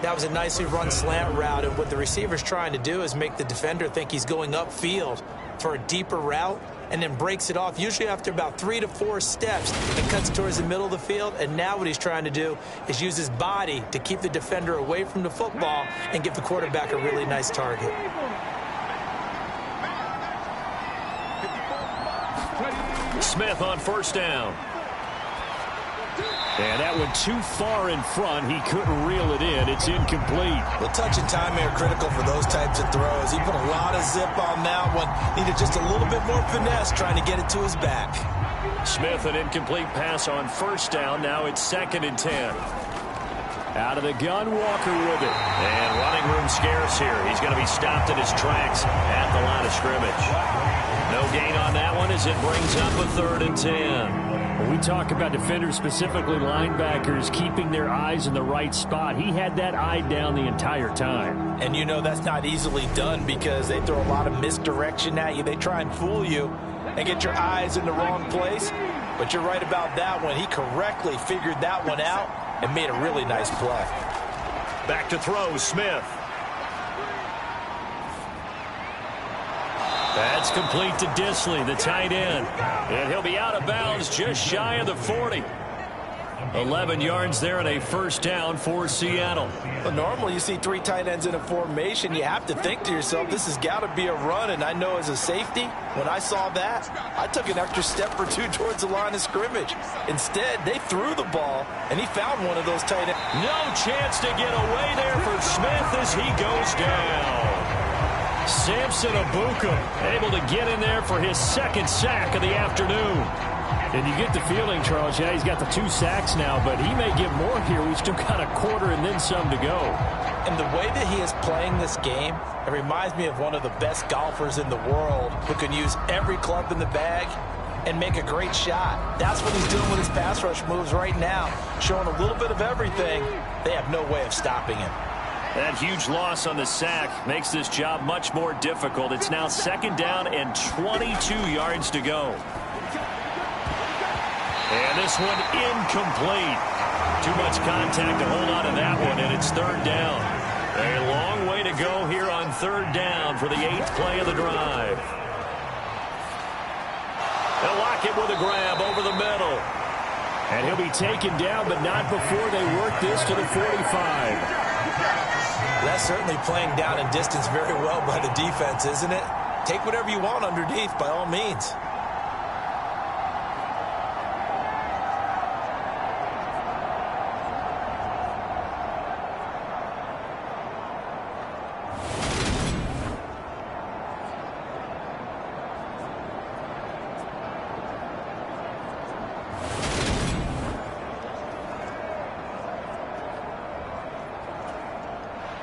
That was a nicely run slant route, and what the receiver's trying to do is make the defender think he's going upfield for a deeper route and then breaks it off, usually after about 3 to 4 steps, and cuts towards the middle of the field. And now what he's trying to do is use his body to keep the defender away from the football and give the quarterback a really nice target. Smith on first down. And that one too far in front. He couldn't reel it in. It's incomplete. Well, touch and timing are critical for those types of throws. He put a lot of zip on that one. Needed just a little bit more finesse trying to get it to his back. Smith, an incomplete pass on first down. Now it's 2nd and 10. Out of the gun, Walker with it. And running room scarce here. He's going to be stopped in his tracks at the line of scrimmage. No gain on that one as it brings up a 3rd and 10. When we talk about defenders, specifically linebackers, keeping their eyes in the right spot, he had that eye down the entire time. And you know that's not easily done because they throw a lot of misdirection at you. They try and fool you and get your eyes in the wrong place. But you're right about that one. He correctly figured that one out and made a really nice play. Back to throw, Smith. That's complete to Disley, the tight end. And he'll be out of bounds just shy of the 40. 11 yards there and a first down for Seattle. Well, normally you see 3 tight ends in a formation. You have to think to yourself, this has got to be a run. And I know as a safety, when I saw that, I took an extra step or 2 towards the line of scrimmage. Instead, they threw the ball, and he found one of those tight ends. No chance to get away there for Smith as he goes down. Samson Abuka able to get in there for his 2nd sack of the afternoon. And you get the feeling, Charles, yeah, he's got the 2 sacks now, but he may get more here. We've still got a quarter and then some to go. And the way that he is playing this game, it reminds me of one of the best golfers in the world who can use every club in the bag and make a great shot. That's what he's doing with his pass rush moves right now, showing a little bit of everything. They have no way of stopping him. That huge loss on the sack makes this job much more difficult. It's now 2nd down and 22 yards to go. And this one incomplete. Too much contact to hold on to that one, and it's 3rd down. A long way to go here on 3rd down for the 8th play of the drive. They'll lock it with a grab over the middle. And he'll be taken down, but not before they work this to the 45. That's certainly playing down and distance very well by the defense, isn't it? Take whatever you want underneath, by all means.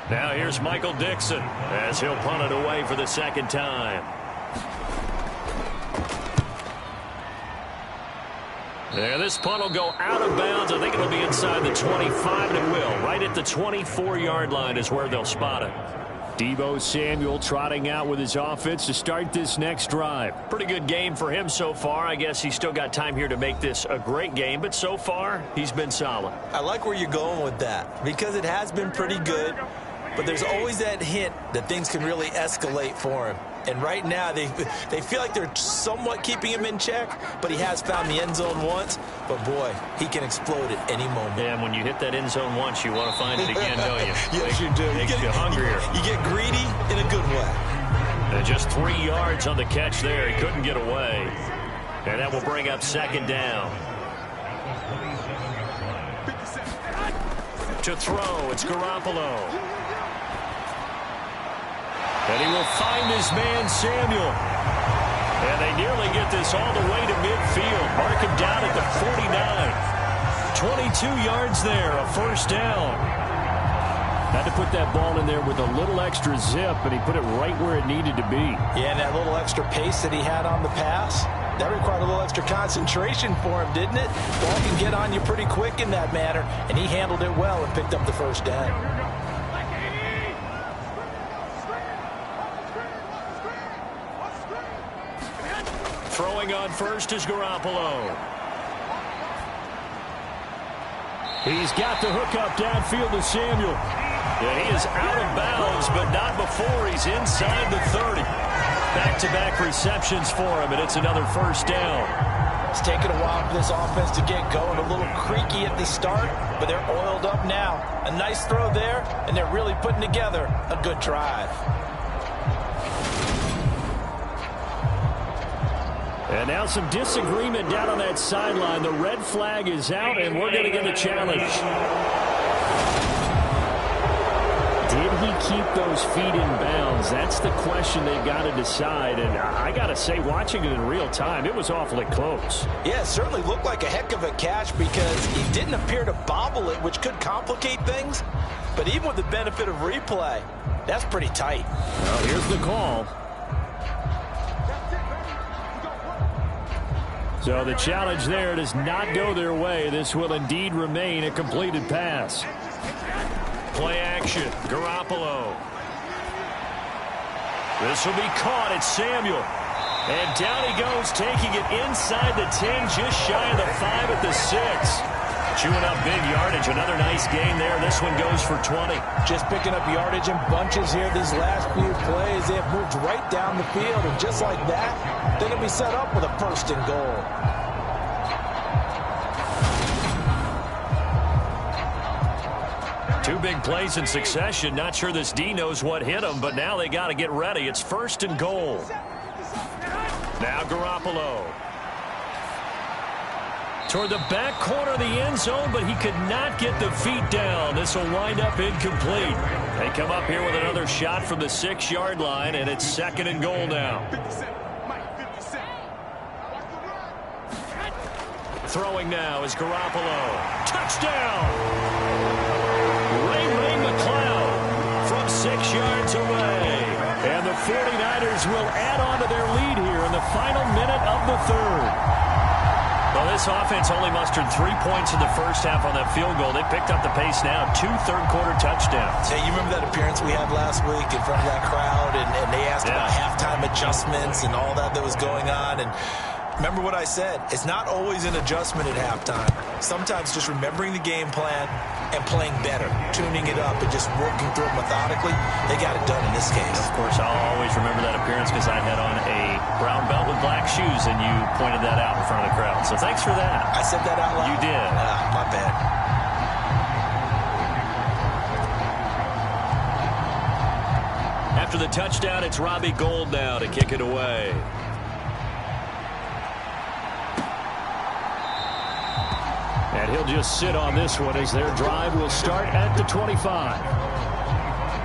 Now here's Michael Dixon as he'll punt it away for the 2nd time. Yeah, this punt will go out of bounds. I think it'll be inside the 25, and it will. Right at the 24-yard line is where they'll spot it. Deebo Samuel trotting out with his offense to start this next drive. Pretty good game for him so far. I guess he's still got time here to make this a great game, but so far he's been solid. I like where you're going with that because it has been pretty good. But there's always that hint that things can really escalate for him. And right now, they feel like they're somewhat keeping him in check, but he has found the end zone once. But, boy, he can explode at any moment. Yeah, and when you hit that end zone once, you want to find it again, don't you? Yes, you do. Makes you hungrier. You get greedy in a good way. And just 3 yards on the catch there. He couldn't get away. And that will bring up 2nd down. To throw, it's Garoppolo. And he will find his man, Samuel. And they nearly get this all the way to midfield. Mark him down at the 49. 22 yards there, a first down. Had to put that ball in there with a little extra zip, and he put it right where it needed to be. Yeah, and that little extra pace that he had on the pass, that required a little extra concentration for him, didn't it? Ball can get on you pretty quick in that manner, and he handled it well and picked up the first down. Throwing on first is Garoppolo. He's got the hook up downfield to Samuel. Yeah, he is out of bounds, but not before he's inside the 30. Back-to-back receptions for him, and it's another first down. It's taken a while for this offense to get going. A little creaky at the start, but they're oiled up now. A nice throw there, and they're really putting together a good drive. And now some disagreement down on that sideline. The red flag is out, and we're going to get a challenge. Did he keep those feet in bounds? That's the question they've got to decide. And I got to say, watching it in real time, it was awfully close. Yeah, it certainly looked like a heck of a catch because he didn't appear to bobble it, which could complicate things. But even with the benefit of replay, that's pretty tight. Well, here's the call. So the challenge there does not go their way. This will indeed remain a completed pass. Play action. Garoppolo. This will be caught. It's Samuel. And down he goes, taking it inside the 10, just shy of the 5 at the 6. Chewing up big yardage. Another nice gain there. This one goes for 20. Just picking up yardage in bunches here these last few plays. They have moved right down the field, and just like that, they're going to be set up with a first and goal. Two big plays in succession. Not sure this D knows what hit him, but now they got to get ready. It's first and goal. Now Garoppolo. Toward the back corner of the end zone, but he could not get the feet down. This will wind up incomplete. They come up here with another shot from the 6-yard line, and it's second and goal now. Throwing now is Garoppolo. Touchdown! Ray McLeod from 6 yards away. And the 49ers will add on to their lead here in the final minute of the third. Well, this offense only mustered 3 points in the first half on that field goal. They picked up the pace now. 2 third-quarter touchdowns. Hey, you remember that appearance we had last week in front of that crowd, and they asked about halftime adjustments and all that was going on, and remember what I said. It's not always an adjustment at halftime. Sometimes just remembering the game plan and playing better, tuning it up and just working through it methodically. They got it done in this case. Of course, I'll always remember that appearance because I had on a brown belt with black shoes, and you pointed that out in front of the crowd. So thanks for that. I said that out loud? You did. My bad. After the touchdown, it's Robbie Gould now to kick it away. And he'll just sit on this one as their drive will start at the 25.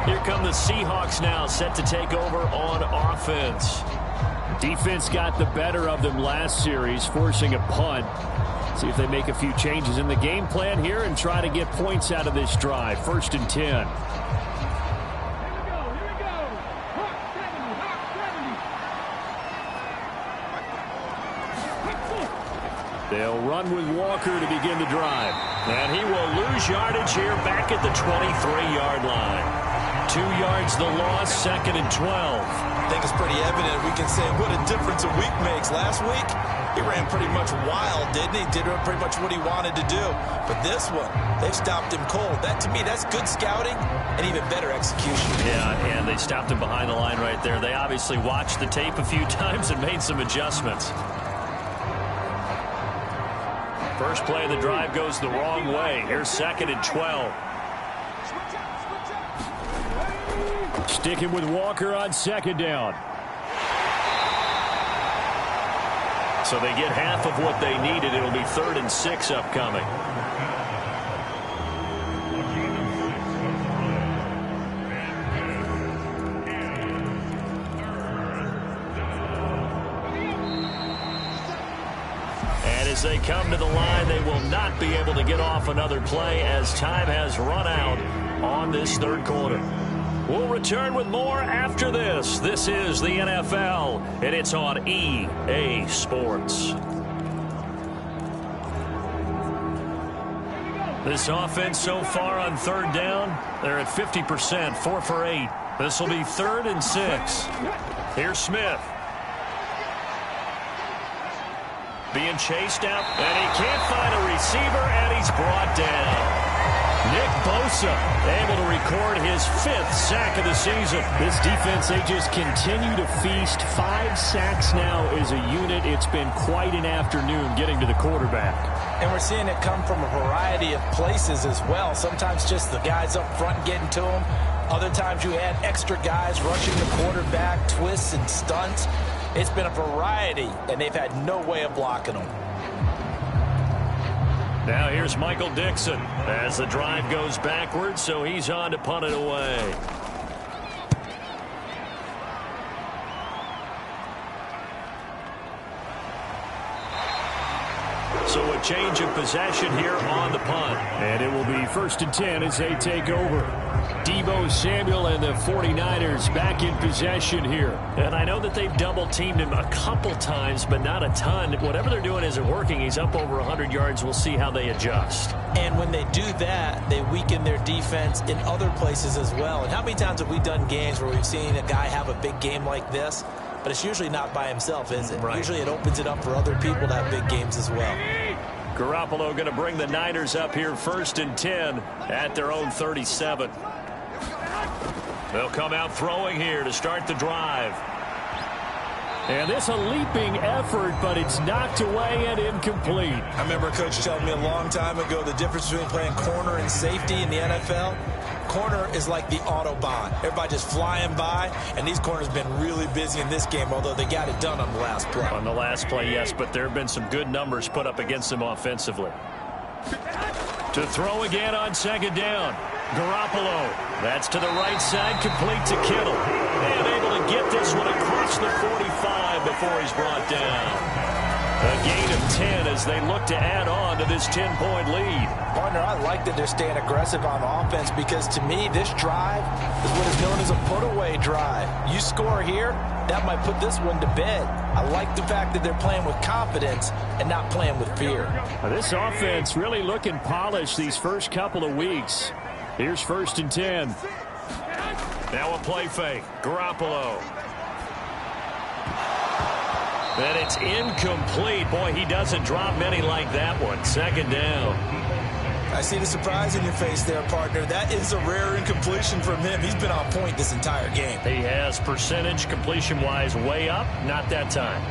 Here come the Seahawks now, set to take over on offense. Defense got the better of them last series, forcing a punt. See if they make a few changes in the game plan here and try to get points out of this drive. First and 10. They'll run with Walker to begin the drive. And he will lose yardage here back at the 23-yard line. 2 yards the loss, second and 12. I think it's pretty evident. We can say what a difference a week makes. Last week, he ran pretty much wild, didn't he? Did pretty much what he wanted to do. But this one, they've stopped him cold. That, to me, that's good scouting and even better execution. Yeah, and they stopped him behind the line right there. They obviously watched the tape a few times and made some adjustments. First play of the drive goes the wrong way. Here's second and 12. Sticking with Walker on second down. So they get half of what they needed. It'll be 3rd and 6 upcoming. As they come to the line, they will not be able to get off another play as time has run out on this third quarter. We'll return with more after this. This is the NFL, and it's on EA Sports. This offense so far on third down, they're at 50%, 4 for 8. This will be 3rd and 6. Here's Smith. Being chased out, and he can't find a receiver, and he's brought down. Nick Bosa able to record his 5th sack of the season. This defense, they just continue to feast. 5 sacks now as a unit. It's been quite an afternoon getting to the quarterback. And we're seeing it come from a variety of places as well. Sometimes just the guys up front getting to him. Other times you add extra guys rushing the quarterback, twists and stunts. It's been a variety, and they've had no way of blocking them. Now here's Michael Dixon as the drive goes backwards, so he's on to punt it away. So a change of possession here on the punt. And it will be 1st and 10 as they take over. Deebo Samuel and the 49ers back in possession here. And I know that they've double-teamed him a couple times, but not a ton. Whatever they're doing isn't working. He's up over 100 yards. We'll see how they adjust. And when they do that, they weaken their defense in other places as well. And how many times have we done games where we've seen a guy have a big game like this? But it's usually not by himself, is it? Right. Usually it opens it up for other people to have big games as well. Garoppolo going to bring the Niners up here 1st and 10 at their own 37. They'll come out throwing here to start the drive. And this a leaping effort, but it's knocked away and incomplete. I remember a coach telling me a long time ago the difference between playing corner and safety in the NFL. Corner is like the Autobahn. Everybody just flying by, and these corners have been really busy in this game, although they got it done on the last play. On the last play, yes, but there have been some good numbers put up against them offensively. To throw again on 2nd down. Garoppolo. That's to the right side, complete to Kittle. And able to get this one across the 45 before he's brought down. A gain of 10 as they look to add on to this 10-point lead. Partner, I like that they're staying aggressive on offense because to me, this drive is what is known as a put-away drive. You score here, that might put this one to bed. I like the fact that they're playing with confidence and not playing with fear. This offense really looking polished these first couple of weeks. Here's 1st and 10. Now a play fake. Garoppolo. And it's incomplete. Boy, he doesn't drop many like that one. 2nd down. I see the surprise in your face there, partner. That is a rare incompletion from him. He's been on point this entire game. He has percentage completion-wise way up. Not that time.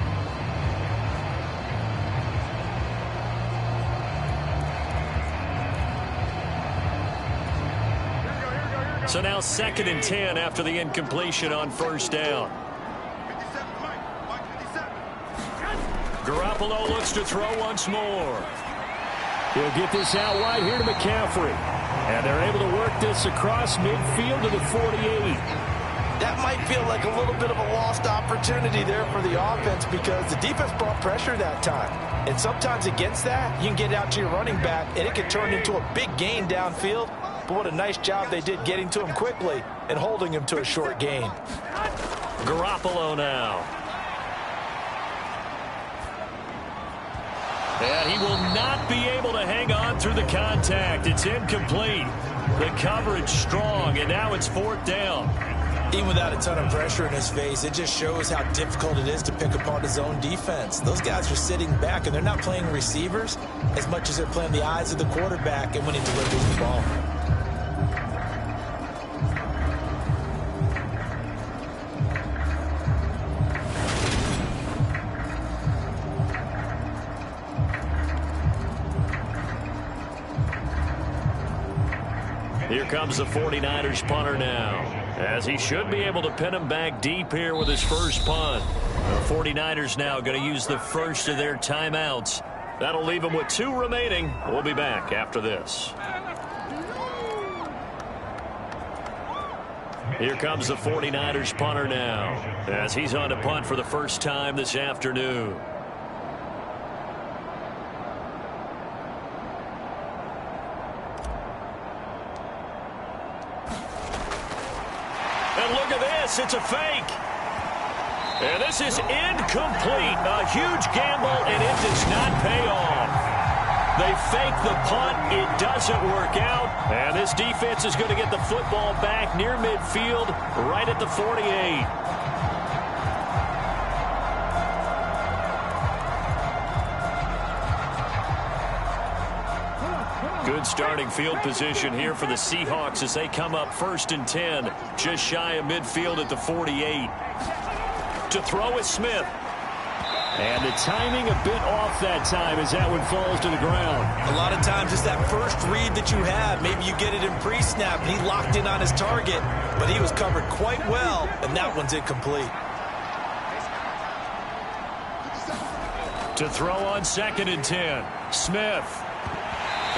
So now 2nd and 10 after the incompletion on 1st down. Garoppolo looks to throw once more. He'll get this out wide here to McCaffrey. And they're able to work this across midfield to the 48. That might feel like a little bit of a lost opportunity there for the offense because the defense brought pressure that time. And sometimes against that, you can get out to your running back, and it can turn into a big gain downfield. But what a nice job they did getting to him quickly and holding him to a short gain. Garoppolo now. And he will not be able to hang on through the contact. It's incomplete. The coverage strong, and now it's 4th down. Even without a ton of pressure in his face, it just shows how difficult it is to pick apart his own defense. Those guys are sitting back, and they're not playing receivers as much as they're playing the eyes of the quarterback and when he delivers the ball. Here comes the 49ers punter now, as he should be able to pin him back deep here with his first punt. The 49ers now going to use the first of their timeouts. That'll leave them with 2 remaining. We'll be back after this. Here comes the 49ers punter now, as he's on to punt for the first time this afternoon. It's a fake. And this is incomplete. A huge gamble, and it does not pay off. They fake the punt. It doesn't work out. And this defense is going to get the football back near midfield, right at the 48. Good starting field position here for the Seahawks as they come up 1st and 10, just shy of midfield at the 48. To throw is Smith. And the timing a bit off that time as that one falls to the ground. A lot of times it's that first read that you have. Maybe you get it in pre-snap and he locked in on his target, but he was covered quite well, and that one's incomplete. To throw on 2nd and 10, Smith.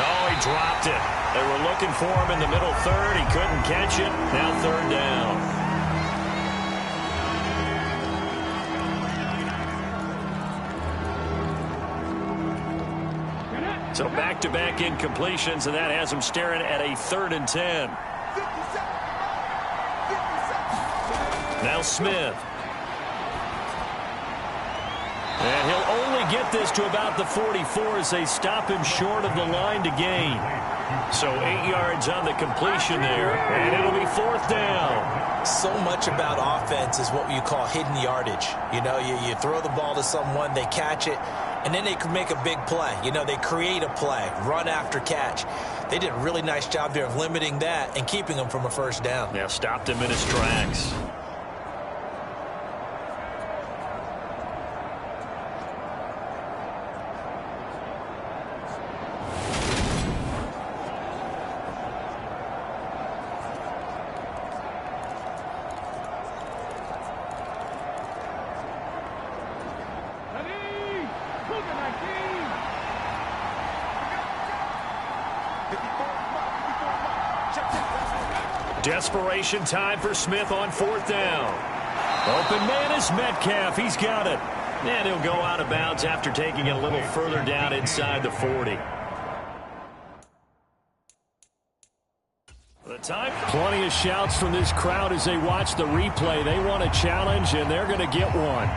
Oh, he dropped it. They were looking for him in the middle third. He couldn't catch it. Now 3rd down. So back-to-back incompletions, and that has him staring at a 3rd and 10. Now Smith. And he'll only get this to about the 44 as they stop him short of the line to gain. So 8 yards on the completion there, and it'll be 4th down. So much about offense is what you call hidden yardage. You know, you throw the ball to someone, they catch it, and then they can make a big play. You know, they create a play, run after catch. They did a really nice job there of limiting that and keeping him from a 1st down. Yeah, stopped him in his tracks. Desperation time for Smith on 4th down. Open man is Metcalf. He's got it. And he'll go out of bounds after taking it a little further down inside the 40. The time. Plenty of shouts from this crowd as they watch the replay. They want a challenge, and they're going to get one.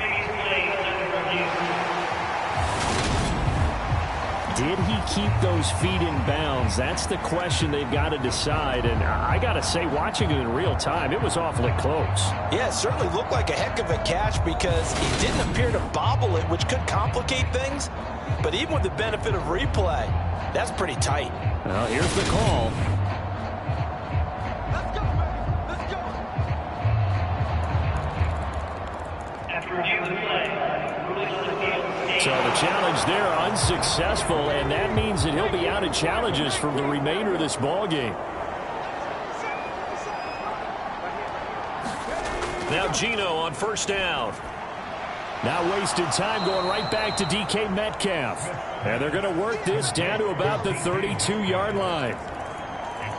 Did he keep those feet in bounds? That's the question they've got to decide. And I got to say, watching it in real time, it was awfully close. Yeah, it certainly looked like a heck of a catch because he didn't appear to bobble it, which could complicate things. But even with the benefit of replay, that's pretty tight. Well, here's the call. Let's go, man. Let's go. After review of the play, release of the field. So the challenge there unsuccessful, and that means that he'll be out of challenges for the remainder of this ball game. Now Gino on 1st down. Now wasted time going right back to DK Metcalf. And they're going to work this down to about the 32-yard line.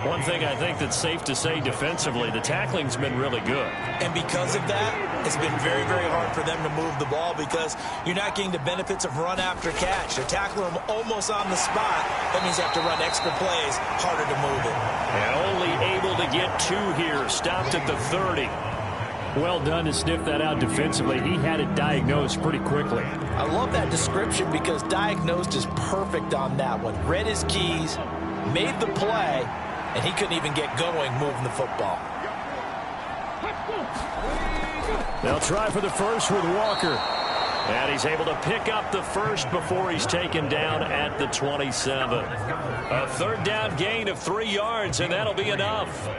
One thing I think that's safe to say defensively, the tackling's been really good. And because of that, it's been very, very hard for them to move the ball because you're not getting the benefits of run after catch. They're tackling them almost on the spot. That means you have to run extra plays, harder to move it. And only able to get 2 here, stopped at the 30. Well done to sniff that out defensively. He had it diagnosed pretty quickly. I love that description because diagnosed is perfect on that one. Read his keys, made the play, and he couldn't even get going moving the football. They'll try for the first with Walker. And he's able to pick up the first before he's taken down at the 27. A 3rd down gain of 3 yards, and that'll be enough.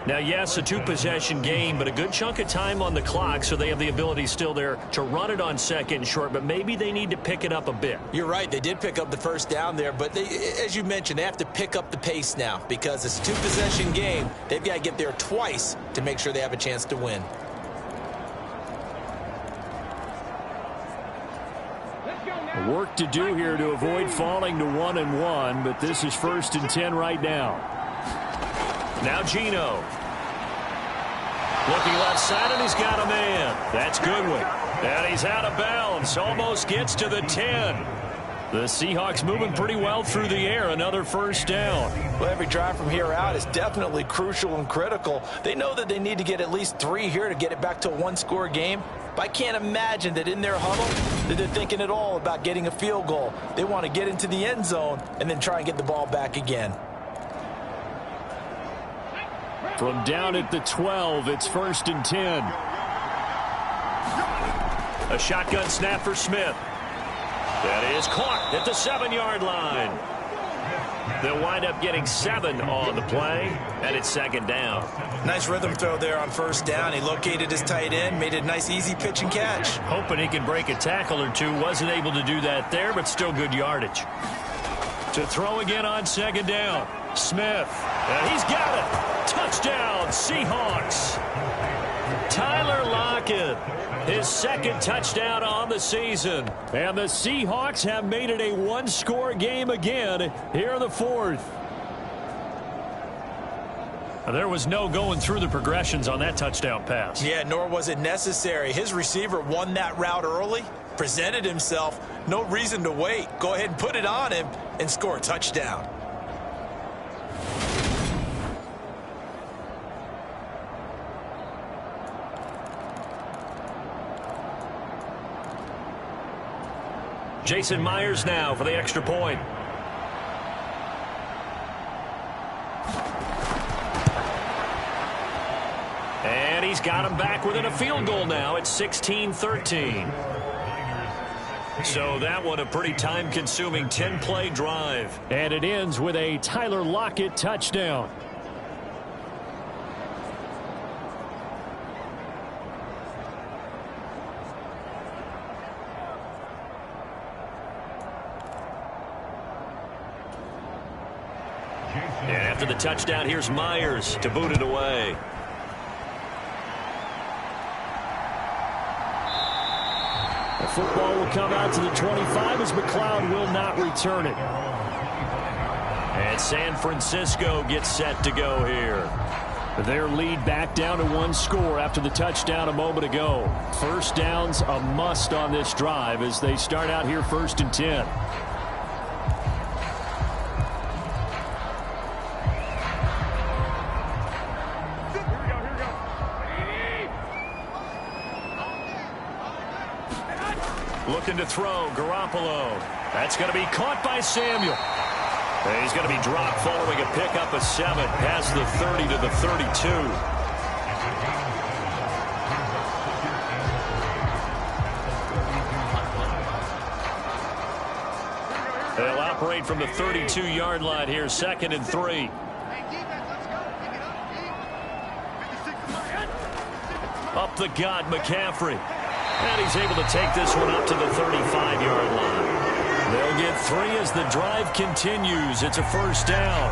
Now, yes, a 2-possession game, but a good chunk of time on the clock, so they have the ability still there to run it on 2nd and short, but maybe they need to pick it up a bit. You're right. They did pick up the 1st down there, but they, as you mentioned, they have to pick up the pace now because it's a 2-possession game. They've got to get there twice to make sure they have a chance to win. Work to do here to avoid falling to 1-1, but this is 1st and 10 right now. Now Gino. Looking left side, and he's got a man. That's Goodwin. And he's out of bounds. Almost gets to the 10. The Seahawks moving pretty well through the air. Another 1st down. Well, every drive from here out is definitely crucial and critical. They know that they need to get at least 3 here to get it back to a 1-score game. But I can't imagine that in their huddle that they're thinking at all about getting a field goal. They want to get into the end zone and then try and get the ball back again. From down at the 12, it's 1st and 10. A shotgun snap for Smith. That is caught at the 7-yard line. They'll wind up getting 7 on the play, and it's second down. Nice rhythm throw there on first down. He located his tight end, made it a nice, easy pitch and catch. Hoping he can break a tackle or two. Wasn't able to do that there, but still good yardage. To throw again on second down. Smith, and he's got it. Touchdown, Seahawks. Tyler Lockett, his second touchdown on the season. And the Seahawks have made it a one-score game again here in the fourth. There was no going through the progressions on that touchdown pass. Yeah, nor was it necessary. His receiver won that route early, presented himself. No reason to wait. Go ahead and put it on him and score a touchdown. Jason Myers now for the extra point. And he's got him back within a field goal now. It's 16-13. So that one a pretty time-consuming 10-play drive. And it ends with a Tyler Lockett touchdown. And after the touchdown, here's Myers to boot it away. The football will come out to the 25 as McLeod will not return it. And San Francisco gets set to go here. Their lead back down to 1 score after the touchdown a moment ago. First down's a must on this drive as they start out here 1st and 10. Looking to throw, Garoppolo. That's going to be caught by Samuel. And he's going to be dropped following a pickup of 7. Past the 30 to the 32. They'll operate from the 32-yard line here, 2nd and 3. Up the gut, McCaffrey. And he's able to take this one up to the 35-yard line. They'll get 3 as the drive continues. It's a first down.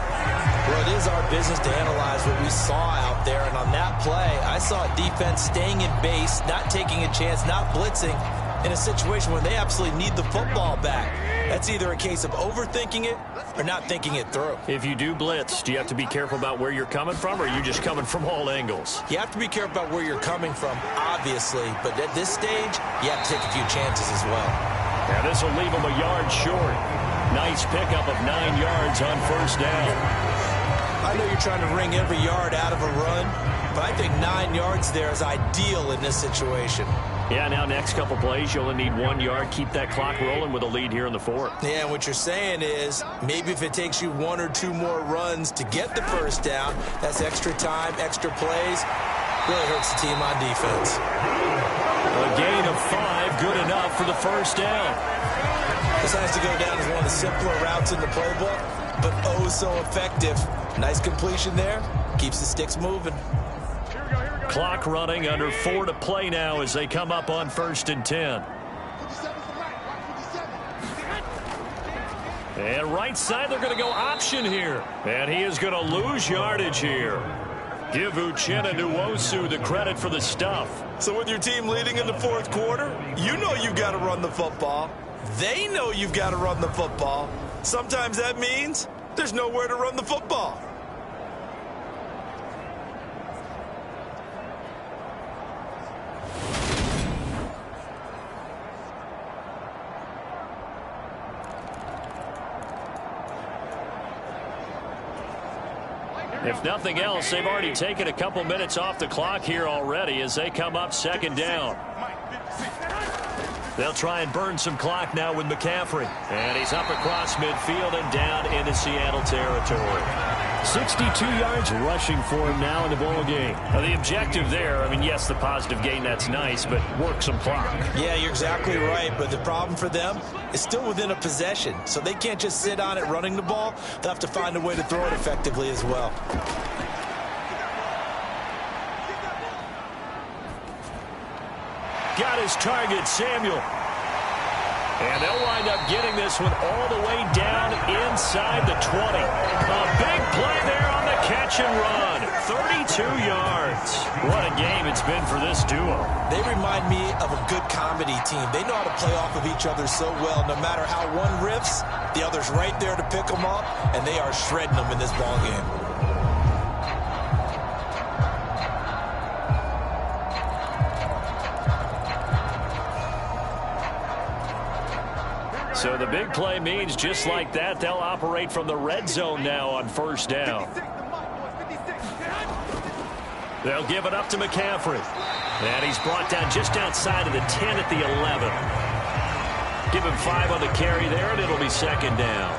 Well, it is our business to analyze what we saw out there. And on that play, I saw a defense staying in base, not taking a chance, not blitzing in a situation where they absolutely need the football back. That's either a case of overthinking it or not thinking it through. If you do blitz, do you have to be careful about where you're coming from, or are you just coming from all angles? You have to be careful about where you're coming from, obviously. But at this stage, you have to take a few chances as well. Yeah, this will leave them a yard short. Nice pickup of 9 yards on first down. I know you're trying to wring every yard out of a run, but I think 9 yards there is ideal in this situation. Yeah, now next couple plays, you only need 1 yard. Keep that clock rolling with a lead here in the fourth. Yeah, and what you're saying is maybe if it takes you 1 or 2 more runs to get the first down, that's extra time, extra plays. Really hurts the team on defense. A gain of 5, good enough for the first down. This has to go down as one of the simpler routes in the playbook, but oh so effective. Nice completion there. Keeps the sticks moving. Clock running, under 4 to play now as they come up on 1st and 10. And right side, they're going to go option here. And he is going to lose yardage here. Give Uchenna Nwosu the credit for the stuff. So with your team leading in the fourth quarter, you know you've got to run the football. They know you've got to run the football. Sometimes that means there's nowhere to run the football. If nothing else, they've already taken a couple minutes off the clock here already as they come up 2nd down. They'll try and burn some clock now with McCaffrey. And he's up across midfield and down into Seattle territory. 62 yards rushing for him now in the ball game. The objective there, I mean, yes, the positive gain, that's nice, but work some clock. Yeah, you're exactly right, but the problem for them is still within a possession, so they can't just sit on it running the ball. They'll have to find a way to throw it effectively as well. Got his target, Samuel. And they'll wind up getting this one all the way down inside the 20. A big play there on the catch and run. 32 yards. What a game it's been for this duo. They remind me of a good comedy team. They know how to play off of each other so well. No matter how one riffs, the other's right there to pick them up, and they are shredding them in this ball game. So the big play means just like that, they'll operate from the red zone now on first down. They'll give it up to McCaffrey. And he's brought down just outside of the 10 at the 11. Give him 5 on the carry there, and it'll be second down.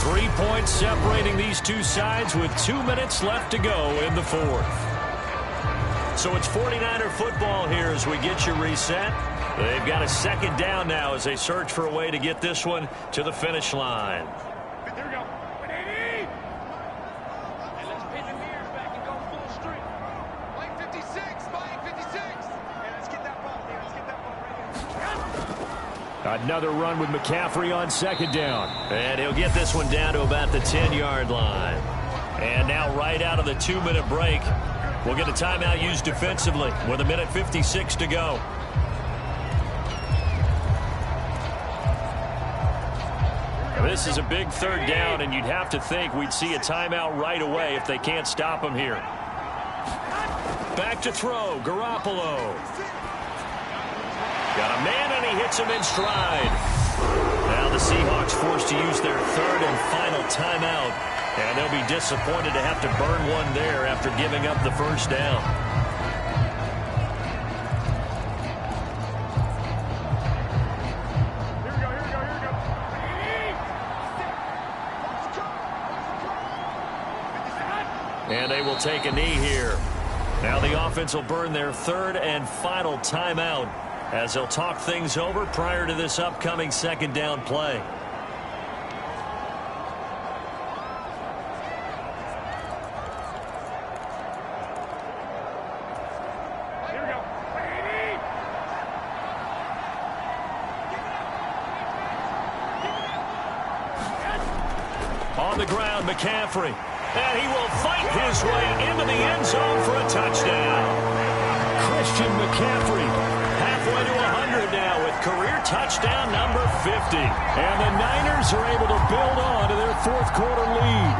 3 points separating these two sides with 2 minutes left to go in the fourth. So it's 49er football here as we get you reset. They've got a second down now as they search for a way to get this one to the finish line. There we go. And let's pin the mirrors back and go full street. Line 56, line 56. Yeah, let's get that ball there. Let's get that ball right here. Another run with McCaffrey on second down. And he'll get this one down to about the 10-yard line. And now right out of the 2-minute break, we'll get a timeout used defensively with 1:56 to go. This is a big third down, and you'd have to think we'd see a timeout right away if they can't stop him here. Back to throw, Garoppolo. Got a man, and he hits him in stride. Now the Seahawks forced to use their third and final timeout. And they'll be disappointed to have to burn one there after giving up the first down. Here we go, here we go, here we go. And they will take a knee here. Now the offense will burn their third and final timeout as they'll talk things over prior to this upcoming second down play. On the ground, McCaffrey. And he will fight his way into the end zone for a touchdown. Christian McCaffrey halfway to 100 now with career touchdown number 50. And the Niners are able to build on to their fourth quarter lead.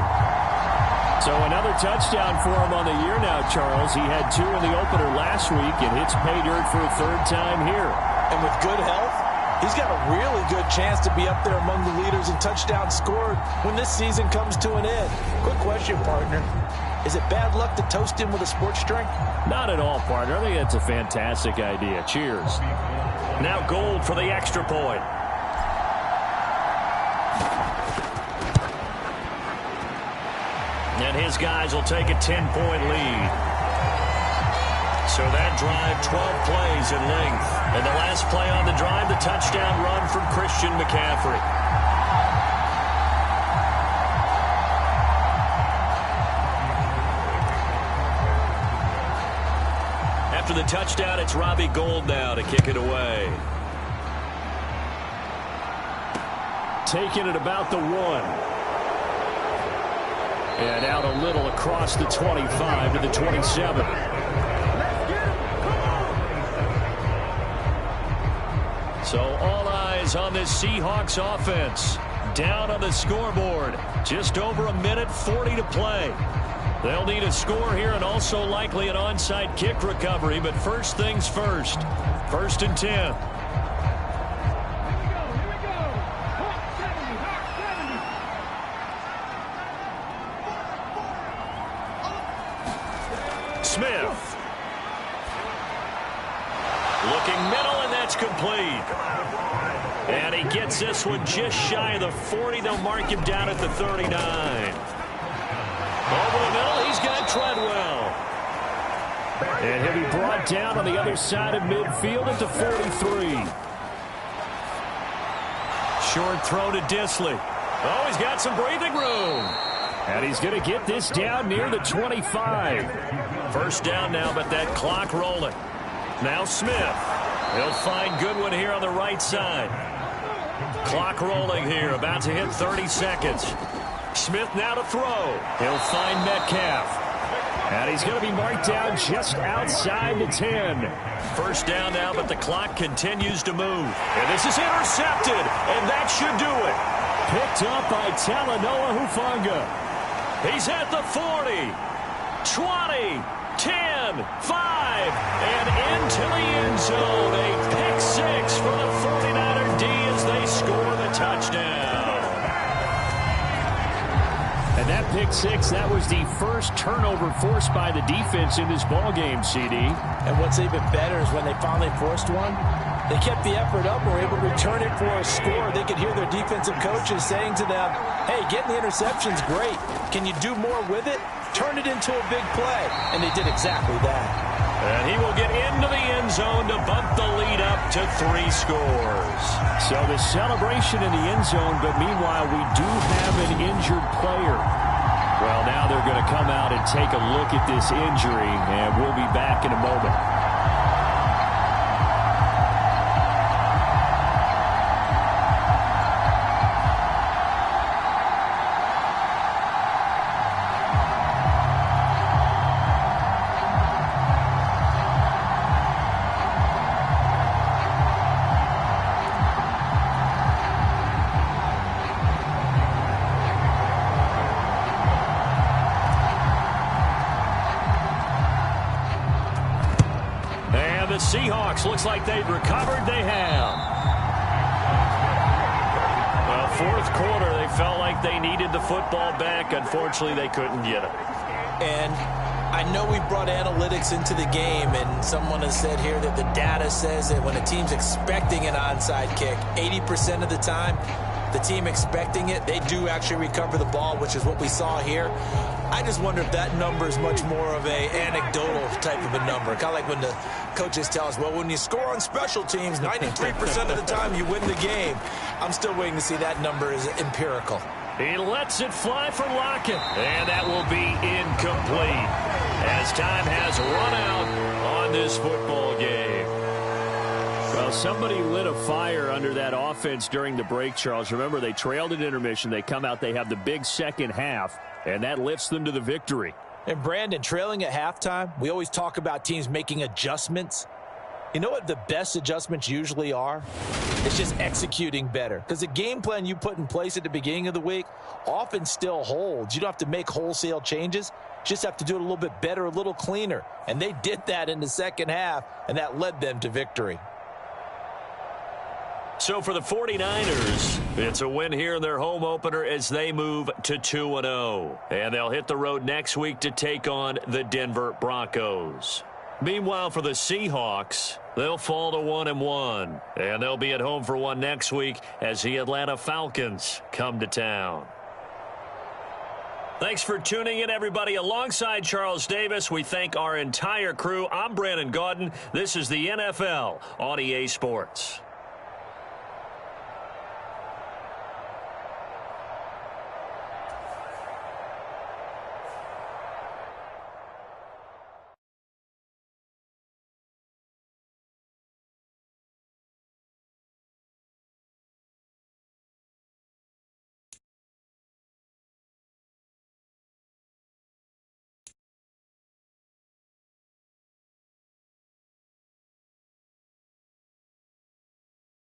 So another touchdown for him on the year now, Charles. He had 2 in the opener last week and hits pay dirt for a third time here. And with good health, he's got a really good chance to be up there among the leaders in touchdowns scored when this season comes to an end. Quick question, partner. Is it bad luck to toast him with a sports drink? Not at all, partner. I think that's a fantastic idea. Cheers. Now Gold for the extra point. And his guys will take a 10-point lead. So that drive, 12 plays in length. And the last play on the drive, the touchdown run from Christian McCaffrey. After the touchdown, it's Robbie Gould now to kick it away. Taking it about the 1. And out a little across the 25 to the 27. So all eyes on this Seahawks offense. Down on the scoreboard. Just over 1:40 to play. They'll need a score here and also likely an onside kick recovery. But first things first. 1st and 10. Smith. Looking middle, and that That's complete. And he gets this one just shy of the 40. They'll mark him down at the 39. Over the middle, he's got Treadwell. And he'll be brought down on the other side of midfield at the 43. Short throw to Disley. Oh, he's got some breathing room. And he's going to get this down near the 25. First down now, but that clock rolling. Now Smith. He'll find Goodwin here on the right side. Clock rolling here, about to hit 30 seconds. Smith now to throw. He'll find Metcalf. And he's going to be marked down just outside the 10. First down now, but the clock continues to move. And this is intercepted, and that should do it. Picked up by Talanoa Hufanga. He's at the 40, 20, 10, 5, and into the end zone. A pick six for the 49er D as they score the touchdown. And that pick six, that was the first turnover forced by the defense in this ballgame, CD. And what's even better is when they finally forced one, they kept the effort up and were able to return it for a score. They could hear their defensive coaches saying to them, hey, getting the interception's great. Can you do more with it? Turn it into a big play. And they did exactly that. And he will get into the end zone to bump the lead up to 3 scores. So the celebration in the end zone, but meanwhile we do have an injured player. Well, now they're going to come out and take a look at this injury, and we'll be back in a moment. Seahawks looks like they've recovered. They have. Well, fourth quarter, they felt like they needed the football back. Unfortunately, they couldn't get it. And I know we brought analytics into the game, and someone has said here that the data says that when a team's expecting an onside kick, 80% of the time, the team expecting it, they do actually recover the ball, which is what we saw here. I just wonder if that number is much more of a anecdotal type of a number. Kind of like when the coaches tell us, well, when you score on special teams, 93% of the time you win the game. I'm still waiting to see that number is empirical. He lets it fly for Lockett. And that will be incomplete as time has run out on this football game. Well, somebody lit a fire under that offense during the break, Charles. Remember, they trailed at intermission. They come out, they have the big second half, and that lifts them to the victory. And Brandon, trailing at halftime, we always talk about teams making adjustments. You know what the best adjustments usually are? It's just executing better. Because the game plan you put in place at the beginning of the week often still holds. You don't have to make wholesale changes. You just have to do it a little bit better, a little cleaner. And they did that in the second half, and that led them to victory. So for the 49ers, it's a win here in their home opener as they move to 2-0. And they'll hit the road next week to take on the Denver Broncos. Meanwhile, for the Seahawks, they'll fall to 1-1. And they'll be at home for one next week as the Atlanta Falcons come to town. Thanks for tuning in, everybody. Alongside Charles Davis, we thank our entire crew. I'm Brandon Gaudin. This is the NFL on EA Sports.